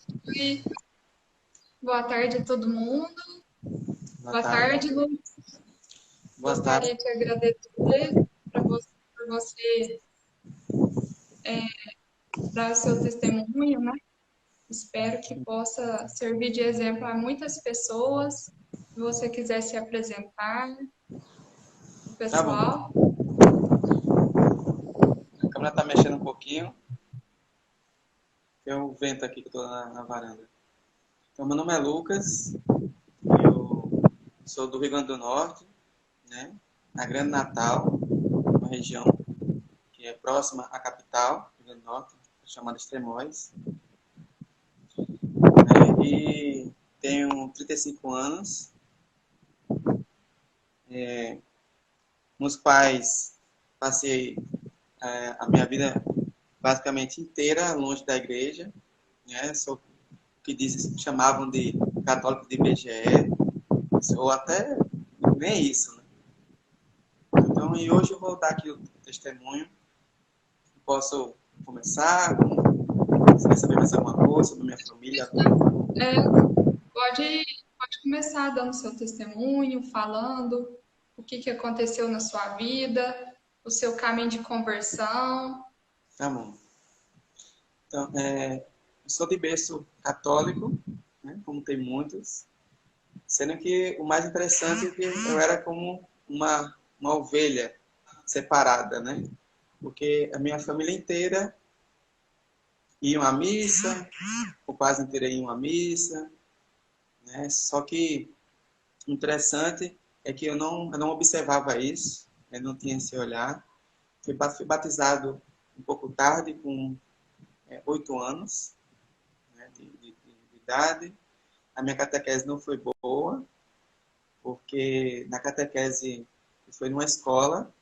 Oi, boa tarde a todo mundo. Boa Boa tarde. tarde, Lu. Boa tarde. Gostaria de agradecer por você dar o seu testemunho, né? Espero que possa servir de exemplo a muitas pessoas. Se você quiser se apresentar, o Tá bom. pessoal. A câmera tá mexendo um pouquinho. Tem um vento aqui que eu tô na varanda. Então, meu nome é Lucas. Eu sou do Rio Grande do Norte, né? Na Grande Natal, uma região que é próxima à capital, Rio Grande do Norte, chamada Extremóis. Né? E tenho 35 anos. Meus pais, passei a minha vida basicamente inteira longe da igreja, né? Sou que chamavam de católico de IBGE, ou até nem isso, né? Então, e hoje eu vou dar aqui o testemunho. Posso começar? Você quer saber mais alguma coisa sobre minha família? É, pode começar dando seu testemunho, falando o que aconteceu na sua vida, o seu caminho de conversão. Tá bom. Então, eu sou de berço católico, né, como tem muitos, sendo que o mais interessante é que eu era como uma ovelha separada, né? Porque a minha família inteira ia à missa, o quase inteiro ia à missa, né? Só que o interessante é que eu não observava isso, eu não tinha esse olhar. Fui batizado um pouco tarde, com 8 anos, né, de idade. A minha catequese não foi boa, porque na catequese foi numa escola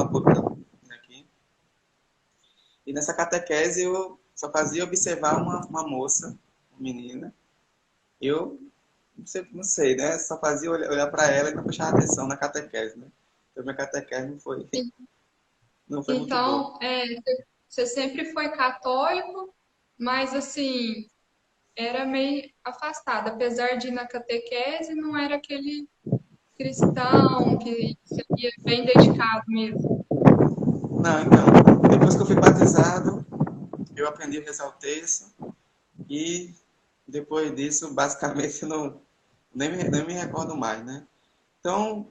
pública aqui, e nessa catequese eu só fazia observar uma moça, uma menina. Eu não sei, né? Só fazia olhar para ela e não prestava atenção na catequese, né? Então minha catequese não foi muito boa. Então, você sempre foi católico, mas assim, era meio afastado. Apesar de ir na catequese, não era aquele cristão que seria bem dedicado mesmo. Não, então, depois que eu fui batizado, eu aprendi a rezar o terço e depois disso, basicamente, eu nem me recordo mais, né? Então,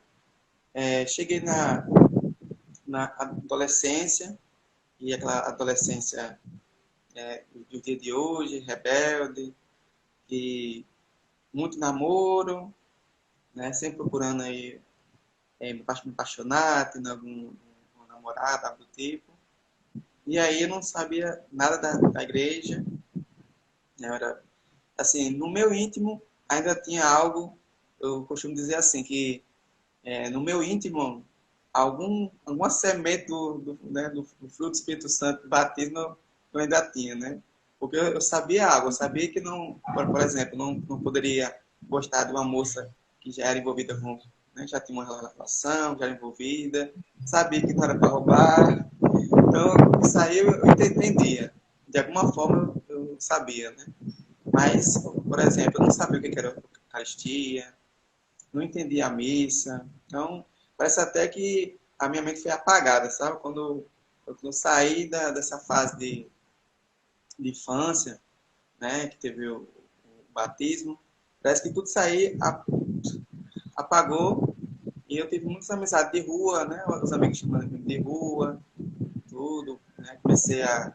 cheguei na adolescência, e aquela adolescência do dia de hoje, rebelde, e muito namoro, né? Sempre procurando aí me apaixonar, tendo algum namorado, algo do tipo. E aí eu não sabia nada da igreja, né? Era, assim, no meu íntimo ainda tinha algo, eu costumo dizer assim, que no meu íntimo, alguma semente né, do fruto do Espírito Santo, do batismo, eu ainda tinha, né? Porque eu sabia algo, eu sabia que não, por exemplo, não poderia gostar de uma moça que já era envolvida com, né, já tinha uma relação, já era envolvida, sabia que não era para roubar. Então, isso aí eu entendia. De alguma forma eu sabia, né? Mas, por exemplo, eu não sabia o que era Eucaristia, não entendia a missa. Então, parece até que a minha mente foi apagada, sabe? Quando eu saí dessa fase de infância, né, que teve o batismo, parece que tudo isso aí apagou e eu tive muitas amizades de rua, né? Os amigos chamando de rua, tudo, né? Comecei a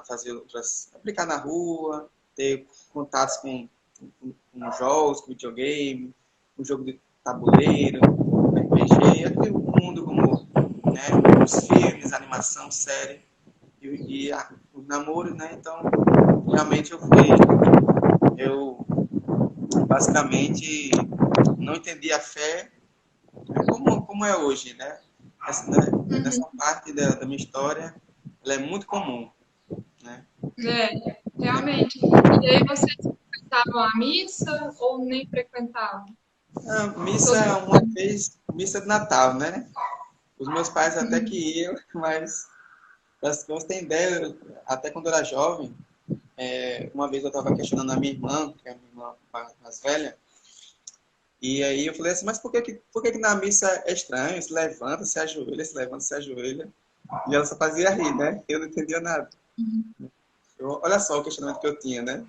fazer outras, a brincar na rua, ter contatos com jogos, com videogame, com jogo de tabuleiro, RPG, aquele mundo como, né, os filmes, animação, série e os namoros, né? Então, realmente eu basicamente não entendi a fé, né, como é hoje, né? Nessa Uhum. parte da minha história, ela é muito comum, né? Realmente. E aí vocês frequentavam a missa ou nem frequentavam? A missa Todo uma vez, missa de Natal, né? Os meus pais até Uhum. que iam, mas para você ter ideia, até quando eu era jovem, uma vez eu estava questionando a minha irmã, que é a minha irmã mais velha, e aí eu falei assim, mas por que que na missa é estranho? Se levanta, se ajoelha, se levanta, se ajoelha. E ela só fazia rir, né? Eu não entendia nada. Olha só o questionamento que eu tinha, né?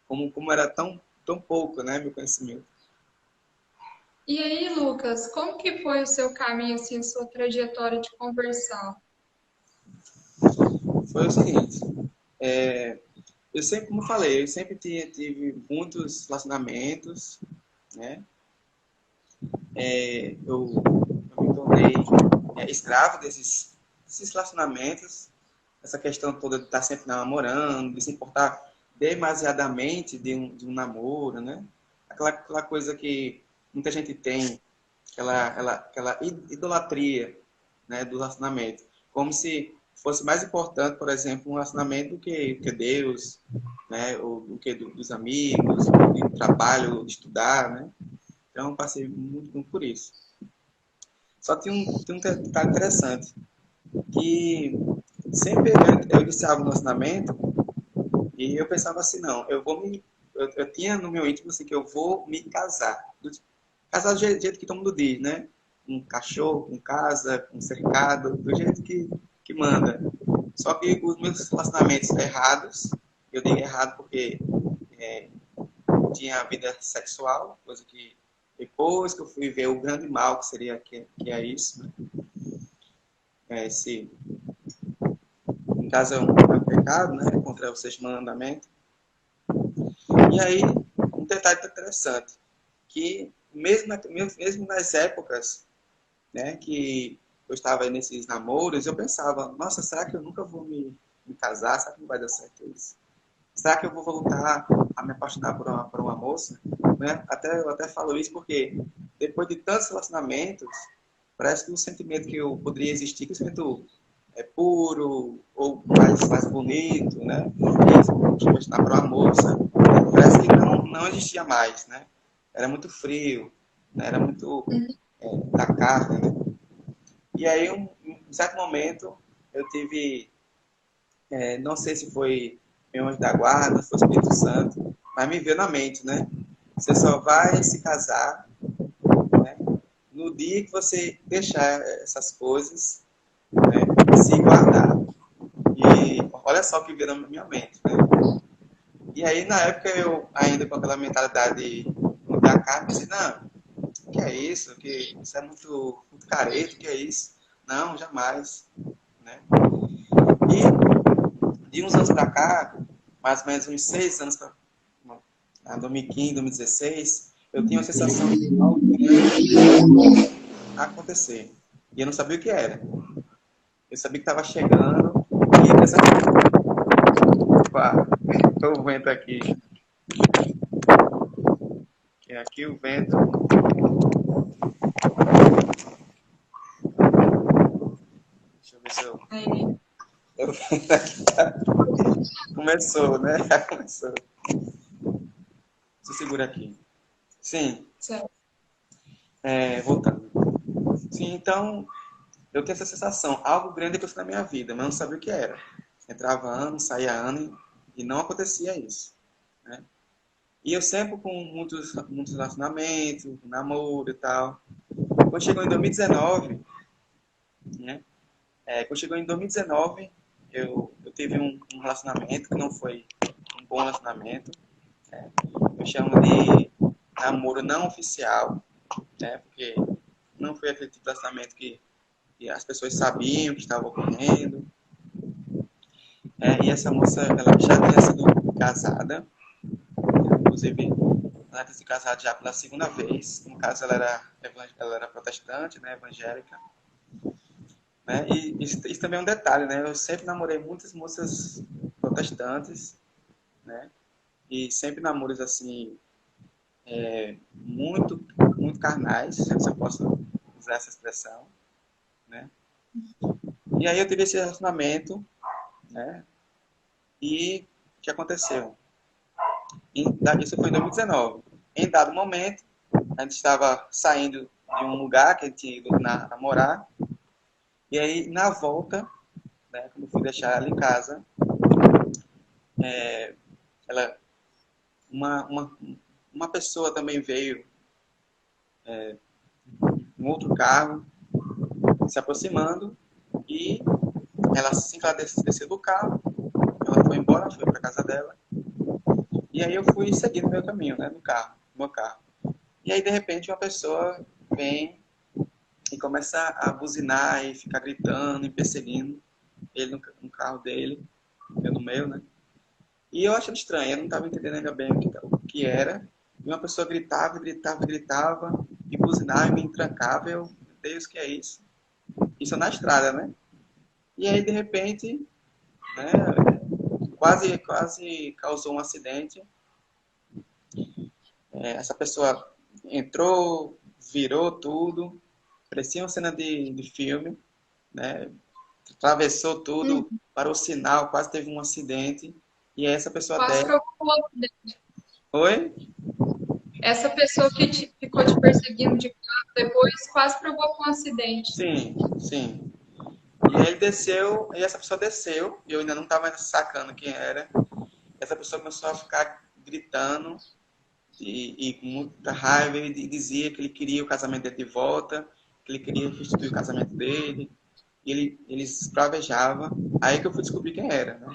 Como era tão pouco, né, meu conhecimento. E aí, Lucas, como que foi o seu caminho, assim, a sua trajetória de conversão? Foi o seguinte, é, eu sempre, como eu falei, eu sempre tive muitos relacionamentos, né? Eu me tornei escravo desses relacionamentos, essa questão toda de estar sempre namorando, de se importar demasiadamente de um namoro, né? Aquela coisa que muita gente tem, aquela idolatria, né, do relacionamento. Como se fosse mais importante, por exemplo, um relacionamento do que Deus, né, ou do que dos amigos, do trabalho, estudar, né? Então, eu passei muito por isso. Só tem um detalhe interessante, que sempre eu iniciava um relacionamento e eu pensava assim, não, eu tinha no meu íntimo assim, que eu vou me casar. Casar do jeito que todo mundo diz, né? Um cachorro, com casa, com cercado, do jeito que manda. Só que os meus relacionamentos errados, eu digo errado porque é, tinha a vida sexual, coisa que depois que eu fui ver o grande mal que seria que é isso, né? Esse, em casa é um pecado, né? Contra o sexto mandamento. E aí, um detalhe interessante, que mesmo nas épocas, né, que eu estava nesses namoros, eu pensava, nossa, será que eu nunca vou me casar? Será que não vai dar certo isso? Será que eu vou voltar a me apaixonar por uma moça? Né? Eu até falo isso porque depois de tantos relacionamentos, parece que o sentimento que eu poderia existir, que o sentimento é puro ou mais bonito, né? E se apaixonar por uma moça, parece que não existia mais, né? Era muito frio, né? Era muito da carne, né? E aí, em certo momento, eu tive, não sei se foi meu anjo da guarda, se foi o Espírito Santo, mas me veio na mente, né? Você só vai se casar, né, no dia que você deixar essas coisas, né, se guardar. E olha só o que veio na minha mente, né? E aí, na época, eu ainda com aquela mentalidade da carne, disse, não, que é isso? Que isso é muito careta, que é isso? Não, jamais, né? E de uns anos para cá, mais ou menos uns 6 anos, 2015, 2016, eu tinha a sensação de algo grande acontecer. E eu não sabia o que era. Eu sabia que estava chegando e dessa opa, o vento aqui. E aqui o vento. Deixa eu ver se eu. Aí, O vento aqui começou, né? Começou. Deixa eu segurar aqui. Sim, certo. voltando. Sim, então eu tenho essa sensação, algo grande aconteceu na minha vida, mas não sabia o que era. Entrava ano, saía ano e não acontecia isso, né? E eu sempre com muitos relacionamentos, namoro e tal. Quando chegou em 2019, né? Quando chegou em 2019, eu tive um relacionamento que não foi um bom relacionamento. Né? Eu chamo de namoro não oficial, né? Porque não foi aquele tipo de relacionamento que as pessoas sabiam que estava ocorrendo. E essa moça, ela já tinha sido casada, inclusive ela tinha se casado já pela segunda vez. No caso, ela era protestante, né, evangélica. Né? E isso também é um detalhe, né? Eu sempre namorei muitas moças protestantes, né? E sempre namoros assim, muito, muito carnais, se eu posso usar essa expressão, né? E aí eu tive esse relacionamento, né? E o que aconteceu? Isso foi em 2019. Em dado momento, a gente estava saindo de um lugar que a gente tinha ido namorar, e aí na volta, né, quando eu fui deixar ela em casa, ela, uma, uma, uma pessoa também veio, um outro carro, se aproximando, e ela, assim que ela desceu do carro, ela foi embora, foi para casa dela, e aí eu fui seguindo meu caminho, né, no meu carro. E aí, de repente, uma pessoa vem e começa a buzinar e ficar gritando e perseguindo ele no carro dele, eu no meu, né? E eu achando estranho, eu não estava entendendo ainda bem o que era. E uma pessoa gritava, gritava, gritava, e buzinava e me trancava. Eu, meu Deus, que é isso? Isso na estrada, né? E aí, de repente, né, quase causou um acidente. Essa pessoa entrou, virou tudo, parecia uma cena de filme, né? Atravessou Hum, tudo, parou o sinal, quase teve um acidente. E aí essa pessoa quase desce. provocou um acidente. Oi? Essa pessoa que ficou te perseguindo de carro depois quase provocou um acidente. Sim, sim. E aí ele desceu, e essa pessoa desceu, e eu ainda não estava sacando quem era. Essa pessoa começou a ficar gritando e com muita raiva, e dizia que ele queria o casamento dele de volta, que ele queria restituir o casamento dele. E ele esbravejava. Aí que eu fui descobrir quem era, né?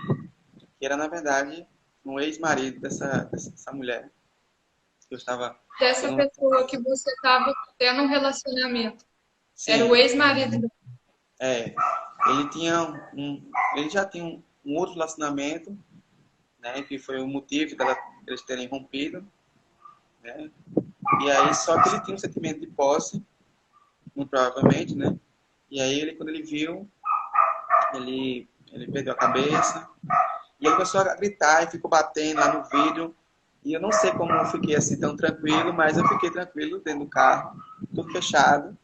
Que era, na verdade, um ex-marido dessa mulher. Eu estava Dessa tendo. pessoa que você estava tendo um relacionamento. Era o Sim, ex-marido dela. é. Ele já tinha um outro relacionamento, né? Que foi o motivo deles terem rompido, né? E aí, só que ele tinha um sentimento de posse, muito provavelmente, né? E aí, quando ele viu, ele perdeu a cabeça. E ele começou a gritar e ficou batendo lá no vidro. E eu não sei como eu fiquei assim tão tranquilo, mas eu fiquei tranquilo dentro do carro, tudo fechado.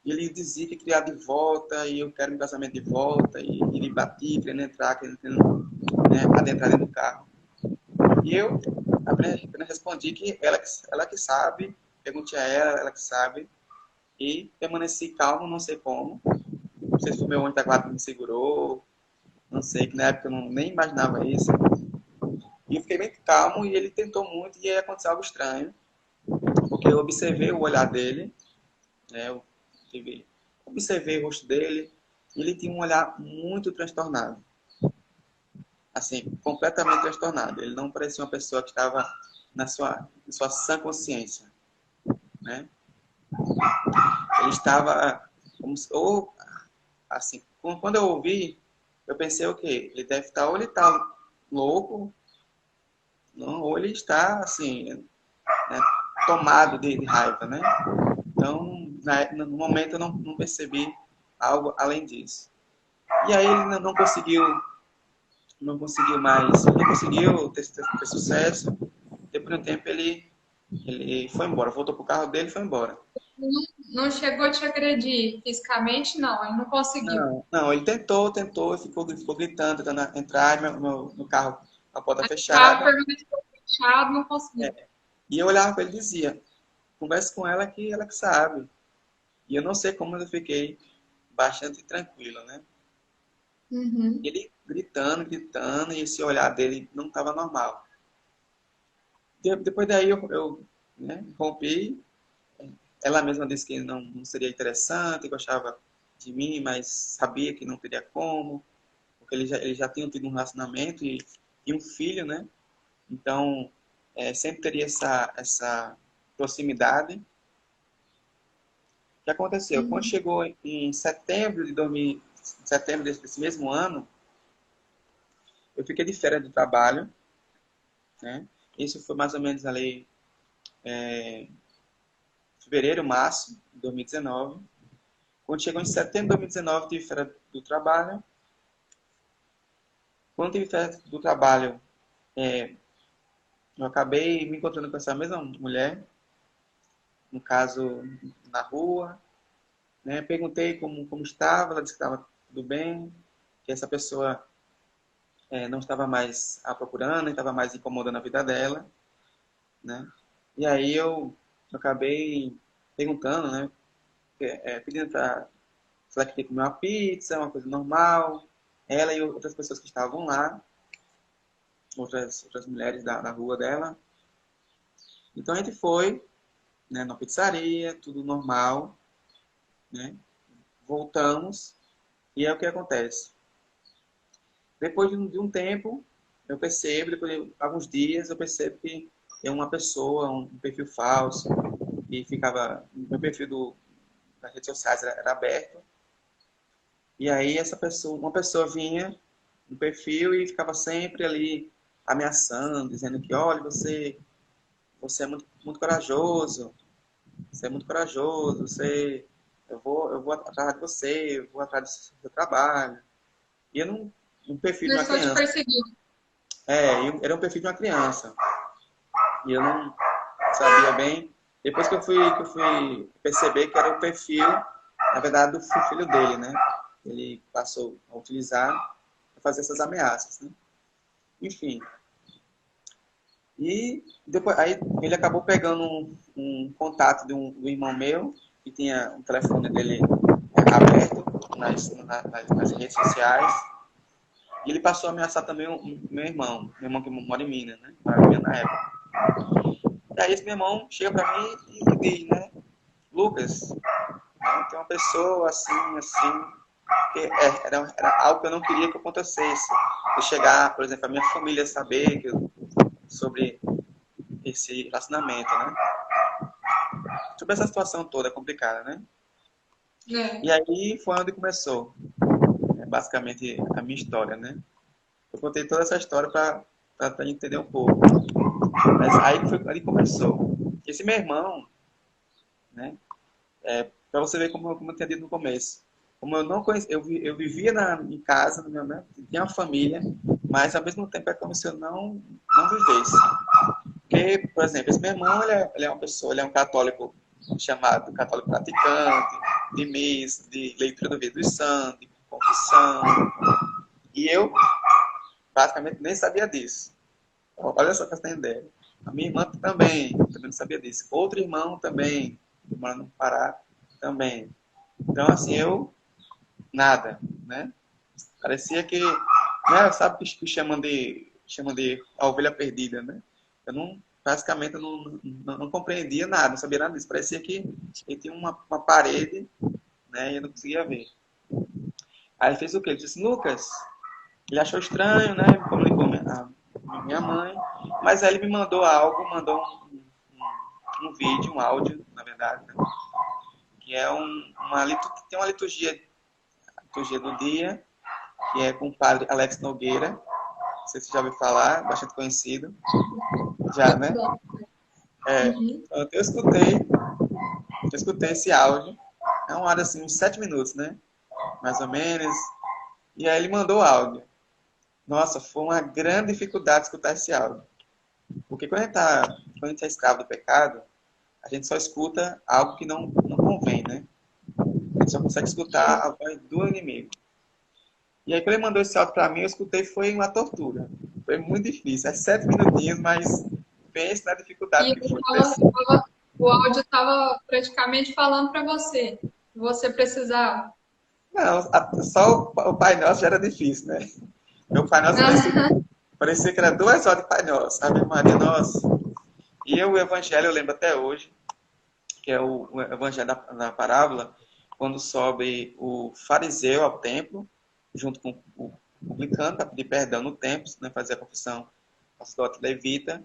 E ele dizia que queria de volta, e eu quero meu casamento de volta, e ele batia, querendo entrar, né, adentrar dentro do carro. E eu apenas respondi que ela que sabe, perguntei a ela que sabe, e permaneci calmo, não sei como. Não sei se foi meu anjo da guarda que me segurou, não sei, que na época eu nem imaginava isso. E eu fiquei bem calmo, e ele tentou muito, e aí aconteceu algo estranho, porque eu observei o olhar dele, né, eu observei o rosto dele, e ele tinha um olhar muito transtornado. Assim, completamente transtornado. Ele não parecia uma pessoa que estava na sua sã consciência, né? Ele estava ou assim, quando eu ouvi, eu pensei o quê? Ele deve estar, ou ele está louco, não, ou ele está assim, né, tomado de raiva, né? Então, no momento eu não percebi algo além disso. E aí ele não conseguiu mais, não conseguiu ter sucesso. Depois de um tempo ele foi embora, voltou pro carro dele e foi embora. Não, não chegou a te agredir fisicamente, não. Ele não conseguiu. Não, ele tentou, e ficou gritando, tentando entrar no carro, a porta O carro fechada. permaneceu fechado, não conseguiu. E eu olhava para ele e dizia, converse com ela que sabe. E eu não sei como eu fiquei bastante tranquilo, né? Uhum. Ele gritando, gritando, e esse olhar dele não estava normal. Depois daí né, rompi. Ela mesma disse que não seria interessante, gostava de mim, mas sabia que não teria como, porque eles já tinham tido um relacionamento e um filho, né? Então, sempre teria essa proximidade. O que aconteceu? Quando Uhum. chegou em setembro de 2000, setembro desse mesmo ano, eu fiquei de férias do trabalho, né? Isso foi mais ou menos ali fevereiro, março de 2019. Quando chegou em setembro de 2019, tive férias do trabalho. Quando tive férias do trabalho, eu acabei me encontrando com essa mesma mulher, no caso, na rua, né? Perguntei como estava, ela disse que estava tudo bem, que essa pessoa não estava mais a procurando, estava mais incomodando a vida dela, né? E aí eu acabei perguntando, né? Pedindo para se ela queria comer uma pizza, uma coisa normal, ela e outras pessoas que estavam lá. outras mulheres da rua dela. Então a gente foi, né, na pizzaria, tudo normal, né? Voltamos e é o que acontece. Depois de um tempo, eu percebo, depois de alguns dias, eu percebo que é uma pessoa, um perfil falso, e ficava, meu perfil das redes sociais era aberto, e aí essa pessoa, uma pessoa vinha no perfil e ficava sempre ali ameaçando, dizendo que, olha, você é muito corajoso, você é muito corajoso, eu vou atrás de você, eu vou atrás do seu trabalho. E eu não, um perfil de uma Começou a te criança. perseguir. Era um perfil de uma criança. E eu não sabia bem. Depois que eu fui perceber que era o perfil, na verdade, do filho dele, né? Ele passou a utilizar para fazer essas ameaças, né? Enfim. E depois, aí ele acabou pegando um contato do irmão meu, que tinha o telefone dele aberto nas redes sociais. E ele passou a ameaçar também o meu irmão que mora em Minas, né? Morava em Minas na época. E aí esse meu irmão chega pra mim e diz, né? Lucas, né, tem uma pessoa assim, que era algo que eu não queria que acontecesse. De chegar, por exemplo, a minha família saber sobre esse relacionamento, né? Sobre essa situação toda complicada, né? É. E aí foi onde começou, né, basicamente, a minha história, né? Eu contei toda essa história para entender um pouco. Mas aí começou. Esse meu irmão, né? Para você ver como eu tinha dito no começo. Como eu não conhecia, eu vivia em casa, né? Tinha uma família, mas ao mesmo tempo é como se eu não vivesse. Porque, por exemplo, esse meu irmão, ele é uma pessoa, ele é um católico chamado católico praticante, de missa, de leitura do Livro dos Santos, de confissão. E eu, basicamente, nem sabia disso. Olha só que você tem ideia. A minha irmã também não sabia disso. Outro irmão também, que mora no Pará, também. Então, assim, eu, nada, né? Parecia que, né, sabe que chamam de a ovelha perdida, né? Eu não, basicamente, eu não compreendia nada, não sabia nada disso. Parecia que ele tinha uma parede, né, e eu não conseguia ver. Aí ele fez o quê? Ele disse, Lucas, ele achou estranho, né? Me comunicou a minha mãe, mas aí ele me mandou algo, mandou um vídeo, um áudio, na verdade, né? Que é tem uma liturgia do dia, que é com o padre Alex Nogueira. Não sei se você já ouviu falar, bastante conhecido. Já, né? É. Uhum. Então, eu escutei esse áudio. É um áudio assim, uns 7 minutos, né? Mais ou menos. E aí ele mandou o áudio. Nossa, foi uma grande dificuldade escutar esse áudio. Porque quando a gente é escravo do pecado, a gente só escuta algo que não convém, né? A gente só consegue escutar a voz do inimigo. E aí, quando ele mandou esse áudio pra mim, eu escutei, foi uma tortura. Foi muito difícil. É 7 minutinhos, mas pense na dificuldade E que foi. o áudio estava praticamente falando para você. Você precisava. Não, só o Pai Nosso já era difícil, né? Meu Pai Nosso parecia que era 2 horas de Pai Nosso. Ave Maria, nossa. E o Evangelho, eu lembro até hoje, que é o Evangelho da parábola, quando sobe o fariseu ao templo, junto com o publicano, para pedir perdão no templo, né, fazer a confissão sacerdote levita,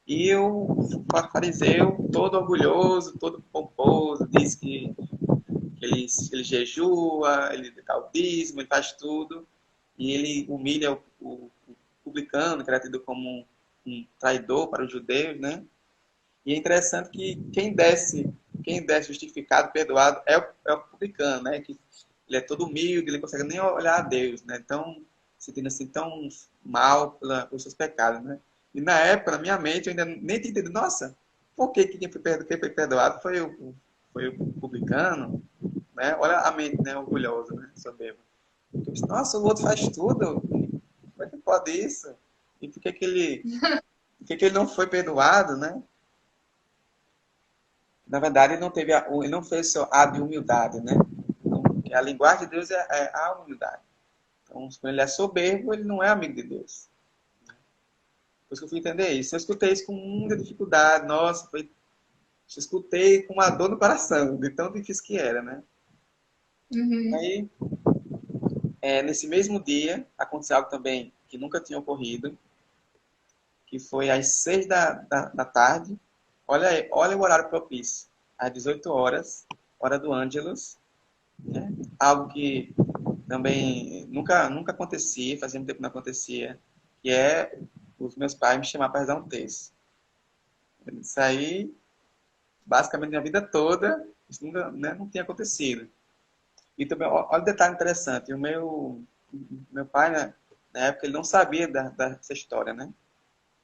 e o fariseu, todo orgulhoso, todo pomposo, diz que ele jejua, ele dá o dízimo, ele faz tudo, e ele humilha o publicano, que era tido como um traidor para os judeus, né? E é interessante que quem desce justificado, perdoado, é o publicano, né? Que ele é todo humilde, ele não consegue nem olhar a Deus, né? Então, se sentindo assim tão mal pelos seus pecados, né? E na época, na minha mente, eu ainda nem tinha entendido, nossa, por que quem foi perdoado foi o publicano, né? Olha a mente, né? Orgulhosa, né? Soberba. Eu disse, nossa, o outro faz tudo, como é que pode isso? E por que ele não foi perdoado, né? Na verdade, ele não ele não fez seu ato de humildade, né? Então, a linguagem de Deus é a humildade. Então, quando ele é soberbo, ele não é amigo de Deus. Depois que eu fui entender isso. Eu escutei isso com muita dificuldade. Nossa, eu escutei com uma dor no coração, de tão difícil que era, né? Uhum. Aí, nesse mesmo dia, aconteceu algo também que nunca tinha ocorrido, que foi às 6 da tarde. Olha aí, olha o horário propício. Às 18 horas, hora do Ângelus, né? Algo que também nunca acontecia, fazia muito tempo que não acontecia, que é os meus pais me chamar para rezar um texto. Isso aí, basicamente, minha vida toda, isso nunca, né, não tinha acontecido. E também, olha o detalhe interessante, meu pai, né, na época, ele não sabia dessa história, né?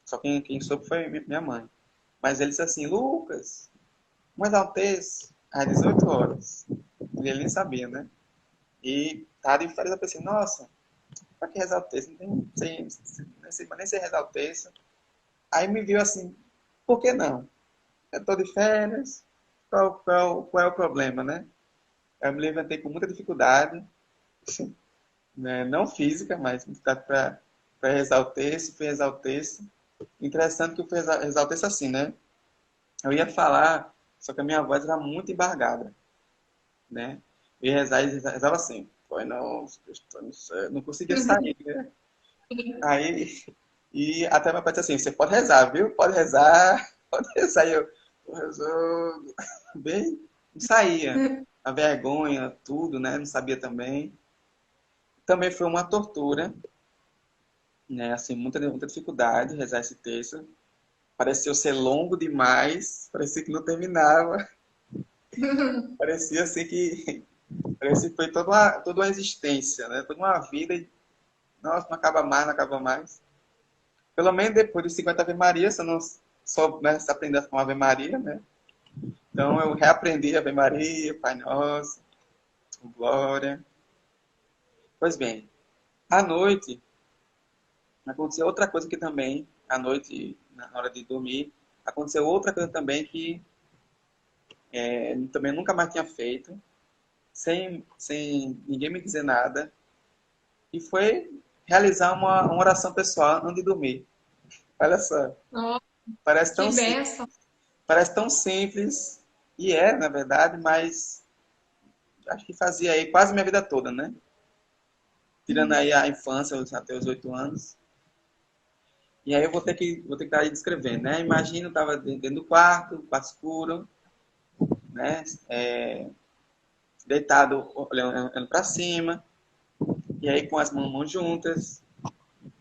Só quem soube foi minha mãe. Mas ele disse assim, Lucas, vamos rezar um texto às 18 horas. E ele nem sabia, né? E tarde de férias eu pensei, nossa, pra que rezar o texto? Não tem, nem sei rezar o texto. Aí me viu assim, por que não? Eu tô de férias, qual é o problema, né? Eu me levantei com muita dificuldade, né? Não física, mas dificuldade para rezar o texto, fui rezar o texto. Interessante que eu fui rezar o texto assim, né? Eu ia falar, só que a minha voz era muito embargada, né? Eu ia rezar e rezava assim, foi não, não conseguia sair, né? Aí, e até meu pai disse assim, você pode rezar, viu? Pode rezar, pode rezar. E eu, tô rezando, bem, não saía. A vergonha, tudo, né? Não sabia também. Também foi uma tortura, né? Assim, muita dificuldade rezar esse texto. Pareceu ser longo demais, parecia que não terminava. Parecia assim que parecia que foi toda uma existência, né? Toda uma vida e, nossa, não acaba mais, não acaba mais. Pelo menos depois de 50 Ave Maria, se eu não soubesse aprender a falar Ave Maria, né? Então eu reaprendi Ave Maria, Pai Nosso, Glória. Pois bem, à noite, aconteceu outra coisa que também, à noite, na hora de dormir, aconteceu outra coisa também que também nunca mais tinha feito, sem ninguém me dizer nada, e foi realizar uma oração pessoal antes de dormir. Olha só, Ó, parece tão, que benção. parece tão simples, e é, na verdade, mas acho que fazia aí quase minha vida toda, né? Tirando aí a infância, até os 8 anos. E aí eu vou ter que estar aí descrevendo, né? Imagina, eu estava dentro do quarto escuro, né? Deitado, olhando para cima, e aí com as mãos juntas.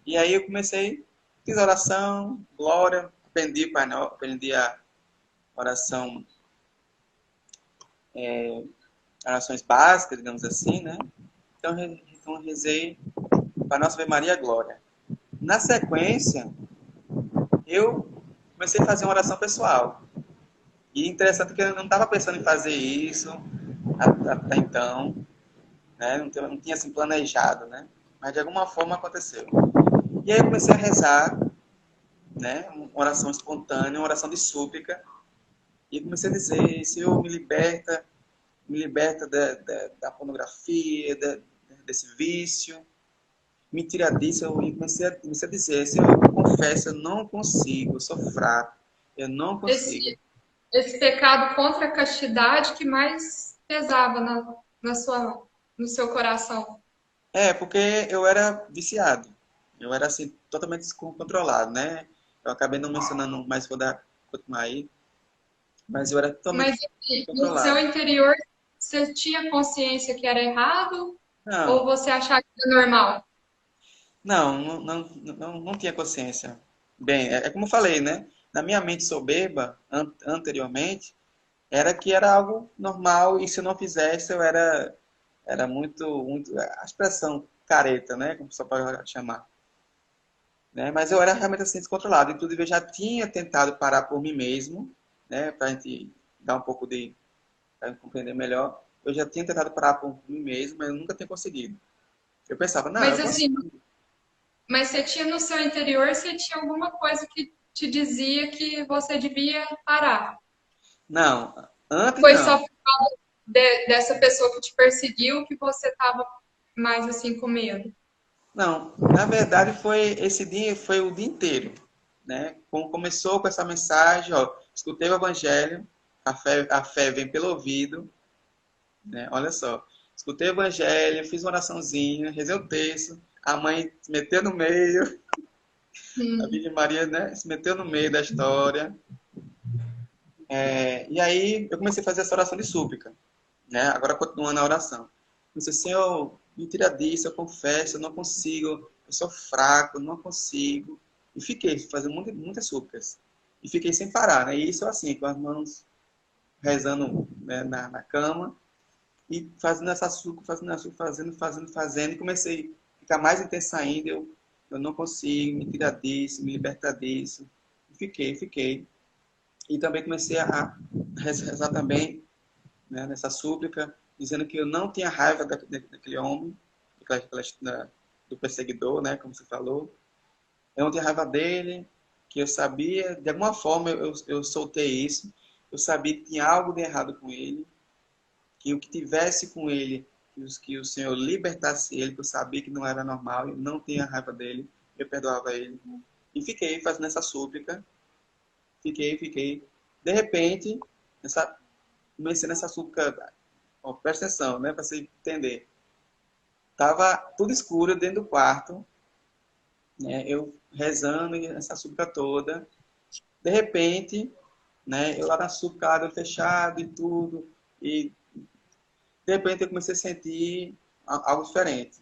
E aí eu comecei, fiz oração, glória, aprendi, Pai Nosso, aprendi a oração, orações básicas, digamos assim, né? Então rezei Pai Nosso, Ave Maria, Glória. Na sequência, eu comecei a fazer uma oração pessoal. E interessante que eu não estava pensando em fazer isso até então, né? Não tinha assim planejado, né? Mas de alguma forma aconteceu. E aí eu comecei a rezar, né? Uma oração espontânea, uma oração de súplica. E comecei a dizer, Senhor, me liberta da pornografia, desse vício, me tira disso. Eu comecei a dizer, Senhor, eu confesso, eu não consigo, eu sou fraco, eu não consigo. Esse, esse pecado contra a castidade que mais pesava no seu coração. Porque eu era viciado. Eu era, assim, totalmente descontrolado, né? Eu acabei não mencionando, mas vou continuar aí. Mas eu era totalmente Mas assim, no seu descontrolado. interior, você tinha consciência que era errado ou Não, você achava que era normal? não tinha consciência. Bem, é como eu falei, né? Na minha mente soberba, anteriormente, era que era algo normal e se eu não fizesse, era muito, a expressão careta, né? Como só pode chamar. Né? Mas eu era realmente assim descontrolado. Inclusive, eu já tinha tentado parar por mim mesmo, né? Para a gente dar um pouco de, para compreender melhor. Eu já tinha tentado parar por mim mesmo, mas eu nunca tinha conseguido. Eu pensava, não, Mas eu assim, consigo. mas você tinha no seu interior, você tinha alguma coisa que te dizia que você devia parar. Não, antes Foi só não. por causa dessa pessoa que te perseguiu que você estava mais assim com medo. Não, na verdade foi esse dia, foi o dia inteiro. né? Como começou com essa mensagem, ó, escutei o evangelho, a fé vem pelo ouvido, né? Olha só, escutei o evangelho, fiz uma oraçãozinha, rezei o texto, a mãe se meteu no meio, a Hum. Virgem Maria, né, se meteu no meio da história. E aí eu comecei a fazer essa oração de súplica, né? Agora continuando a oração. Comecei, Senhor, me tira disso, eu confesso, eu não consigo, eu sou fraco, não consigo. E fiquei fazendo muitas súplicas. E fiquei sem parar, né? E isso assim, com as mãos rezando, né, na cama e fazendo essa súplica, fazendo. E comecei a ficar mais intensa ainda. Eu não consigo, me tira disso, me liberta disso. E fiquei. E também comecei a rezar também, né, nessa súplica, dizendo que eu não tinha raiva daquele homem, do perseguidor, né, como você falou. Eu não tinha raiva dele, que eu sabia, de alguma forma eu soltei isso, eu sabia que tinha algo de errado com ele, que o que tivesse com ele, que o Senhor libertasse ele, que eu sabia que não era normal, eu não tinha raiva dele, eu perdoava ele. E fiquei fazendo essa súplica, fiquei. De repente, comecei nessa súplica, ó, presta atenção, né, para você entender. Tava tudo escuro dentro do quarto, né, eu rezando essa súplica toda. De repente, né, eu lá na súplica, olho fechado e tudo, e de repente eu comecei a sentir algo diferente,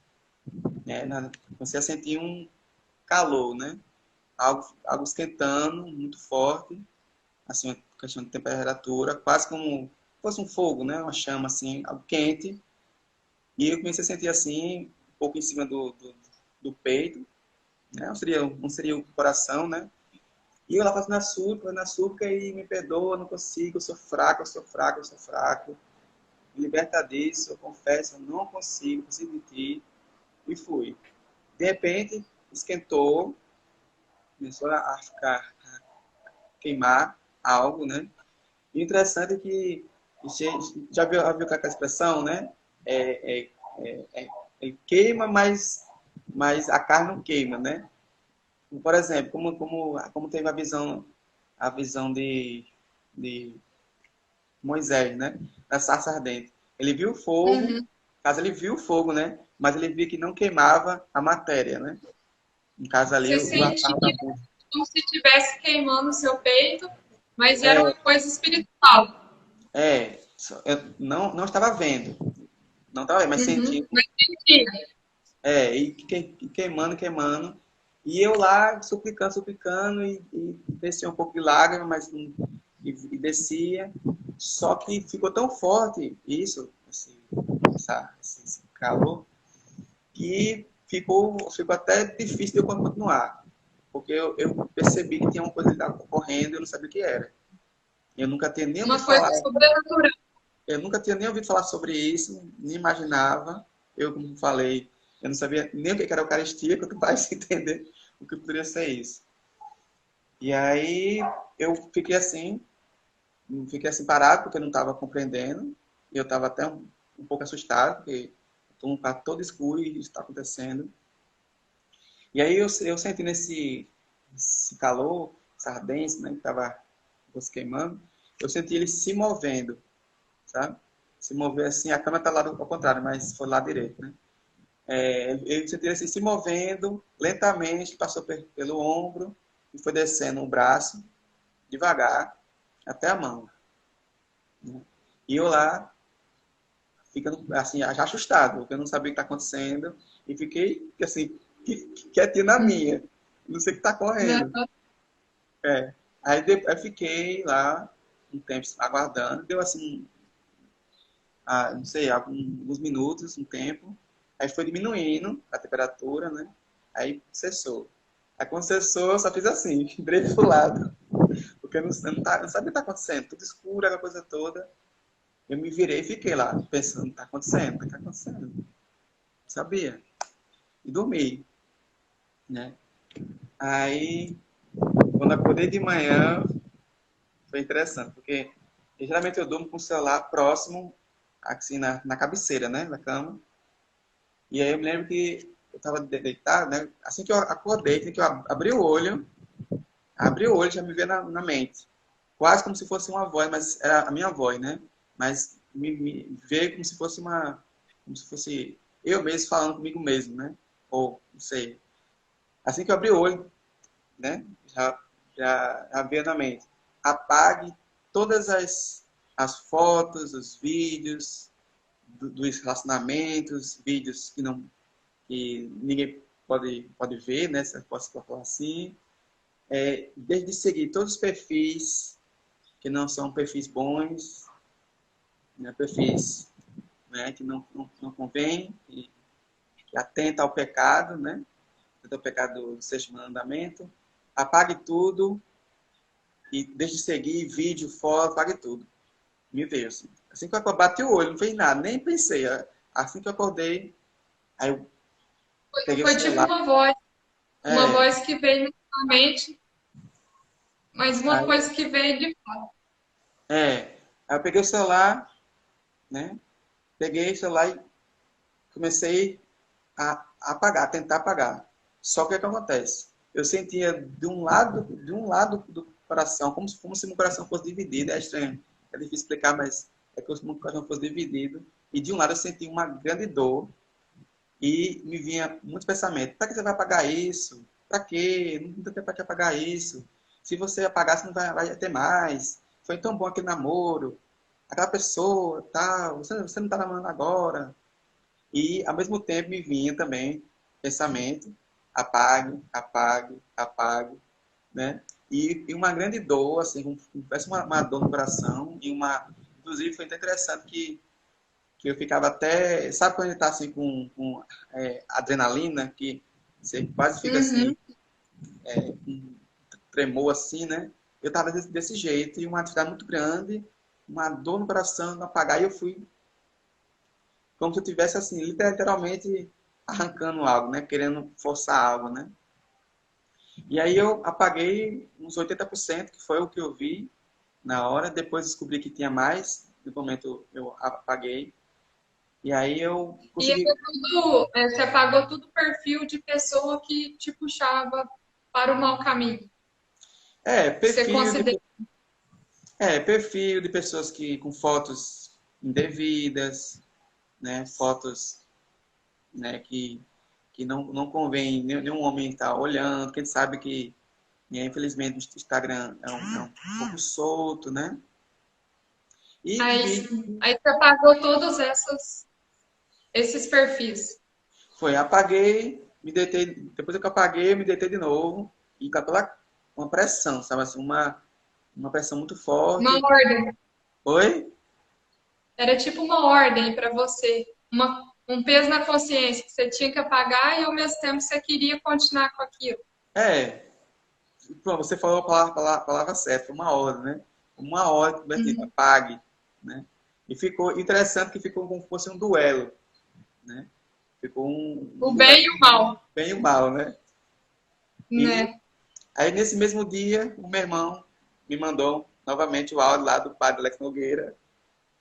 né, comecei a sentir um calor, né, algo esquentando, muito forte, assim, uma questão de temperatura, quase como se fosse um fogo, né, uma chama assim, algo quente. E eu comecei a sentir assim, um pouco em cima do peito, né? Não seria o coração, né? E eu lá fazendo a súplica e me perdoa, não consigo, eu sou fraco, eu sou fraco, eu sou fraco. Me liberta disso, eu confesso, eu não consigo, preciso de ti. E fui. De repente, esquentou, começou a ficar, a queimar algo, né? E o interessante é que, já viu aquela expressão, né? É, é, ele queima, mas a carne não queima, né? Por exemplo, como teve a visão de Moisés, né? Da sarça ardente. Ele viu o fogo, Uhum. caso ele viu o fogo, né? Mas ele viu que não queimava a matéria, né? No caso ali, Você o sentia arcabouço. como se estivesse queimando o seu peito, mas era É, uma coisa espiritual. eu não estava vendo, não estava vendo, mas Uhum. senti. Mas sentia. E queimando. E eu lá suplicando, e descia um pouco de lágrima, mas e descia. Só que ficou tão forte isso, esse calor, que ficou até difícil de eu continuar. Porque eu percebi que tinha uma coisa ocorrendo e eu não sabia o que era. Eu nunca tinha nem ouvido Uma coisa falar, sobrenatural. eu nunca tinha nem ouvido falar sobre isso, nem imaginava. Eu, como falei, eu não sabia nem o que era Eucaristia, quanto mais entender o que poderia ser isso. E aí eu fiquei assim parado, porque eu não estava compreendendo. E eu estava até um pouco assustado, porque estou num quarto todo escuro e isso está acontecendo. E aí eu senti esse calor, essa ardência, né, que estava se queimando, eu senti ele se movendo, sabe? Se mover assim, a câmera está lá ao contrário, mas foi lá direito, né? Eu senti ele assim, se movendo lentamente, passou pelo ombro e foi descendo o braço, devagar, até a mão, né? E eu lá, ficando assim, já assustado, porque eu não sabia o que está acontecendo, e fiquei, assim, quietinho na minha. Não sei o que está Né? correndo. É. Aí eu fiquei lá um tempo aguardando, deu assim, não sei, alguns minutos, um tempo. Aí foi diminuindo a temperatura, né? Aí cessou. Aí quando cessou, eu só fiz assim, virei pro lado. Porque eu não sabia o que está acontecendo. Tudo escuro, aquela coisa toda. Eu me virei e fiquei lá, pensando, está acontecendo, o que está acontecendo? Não sabia. E dormi, né? Aí, quando acordei de manhã, foi interessante, porque geralmente eu durmo com o celular próximo, assim, na cabeceira, né, da cama. E aí eu me lembro que eu estava deitado, né, assim que eu acordei, assim que eu abri o olho, abri o olho, já me veio na mente. Quase como se fosse uma voz, mas era a minha voz, né? Mas me veio como se fosse como se fosse eu mesmo falando comigo mesmo, né? Ou, não sei. Assim que eu abri o olho, né? Já veio na mente. Apague todas as fotos, os vídeos dos relacionamentos, vídeos que ninguém pode ver, né? Se eu posso falar assim. Desde seguir todos os perfis que não são perfis bons, né? Perfis, né? Que não convém, que atenta ao pecado, né? Atenta ao pecado do sexto mandamento. Apague tudo e deixe de seguir vídeo, foto, apague tudo. Me veio assim. Assim que eu bati o olho, não fez nada, nem pensei. Assim que eu acordei, aí eu peguei o Foi tipo celular. uma É, voz que veio na mente, mas uma aí, coisa que veio de fora. aí eu peguei o celular, né? Peguei o celular e comecei a apagar, a tentar apagar. Só que o que acontece? Eu sentia de um lado do coração, como se meu coração fosse dividido. É estranho, é difícil explicar, mas é como se meu coração fosse dividido. E de um lado eu sentia uma grande dor e me vinha muitos pensamentos. Para que você vai apagar isso? Para quê? Não tem tempo para que apagar isso. Se você apagar, você não vai ter mais. Foi tão bom aquele namoro. Aquela pessoa, tal. Você não está namorando agora. E, ao mesmo tempo, me vinha também pensamento, apague, apague, apague, né? E uma grande dor, assim, parece uma dor no coração, inclusive foi até interessante que eu ficava até, sabe quando ele está assim com adrenalina, que você quase fica assim, Uhum. com tremor assim, né? Eu estava desse jeito, e uma atividade muito grande, uma dor no coração, não apagar, e eu fui como se eu tivesse assim, literalmente arrancando algo, né? Querendo forçar algo, né? E aí eu apaguei uns 80%, que foi o que eu vi na hora. Depois descobri que tinha mais. No momento eu apaguei. E aí eu E consegui. você apagou tudo o perfil de pessoa que te puxava para o mau caminho. É, Você perfil de, considera. perfil de pessoas que com fotos indevidas, né? Fotos, né, que não convém nenhum homem estar olhando, porque ele sabe que, infelizmente, o Instagram é um pouco solto, né? E Aí, vi, aí você apagou todos esses perfis. foi, apaguei, me deitei, depois que eu apaguei, eu me deitei de novo, e com aquela uma pressão, sabe assim, uma pressão muito Uma forte. ordem. Oi? Era tipo uma ordem para você. Um peso na consciência que você tinha que apagar e ao mesmo tempo você queria continuar com aquilo. É, pronto, você falou a palavra certa, foi uma ordem, né? Uma ordem, tipo, Uhum. apague, né? E ficou interessante que ficou como se fosse um duelo, né? Ficou um O duelo bem e o mal, bem e o mal, né? E né? aí, nesse mesmo dia, o meu irmão me mandou novamente o áudio lá do padre Alex Nogueira.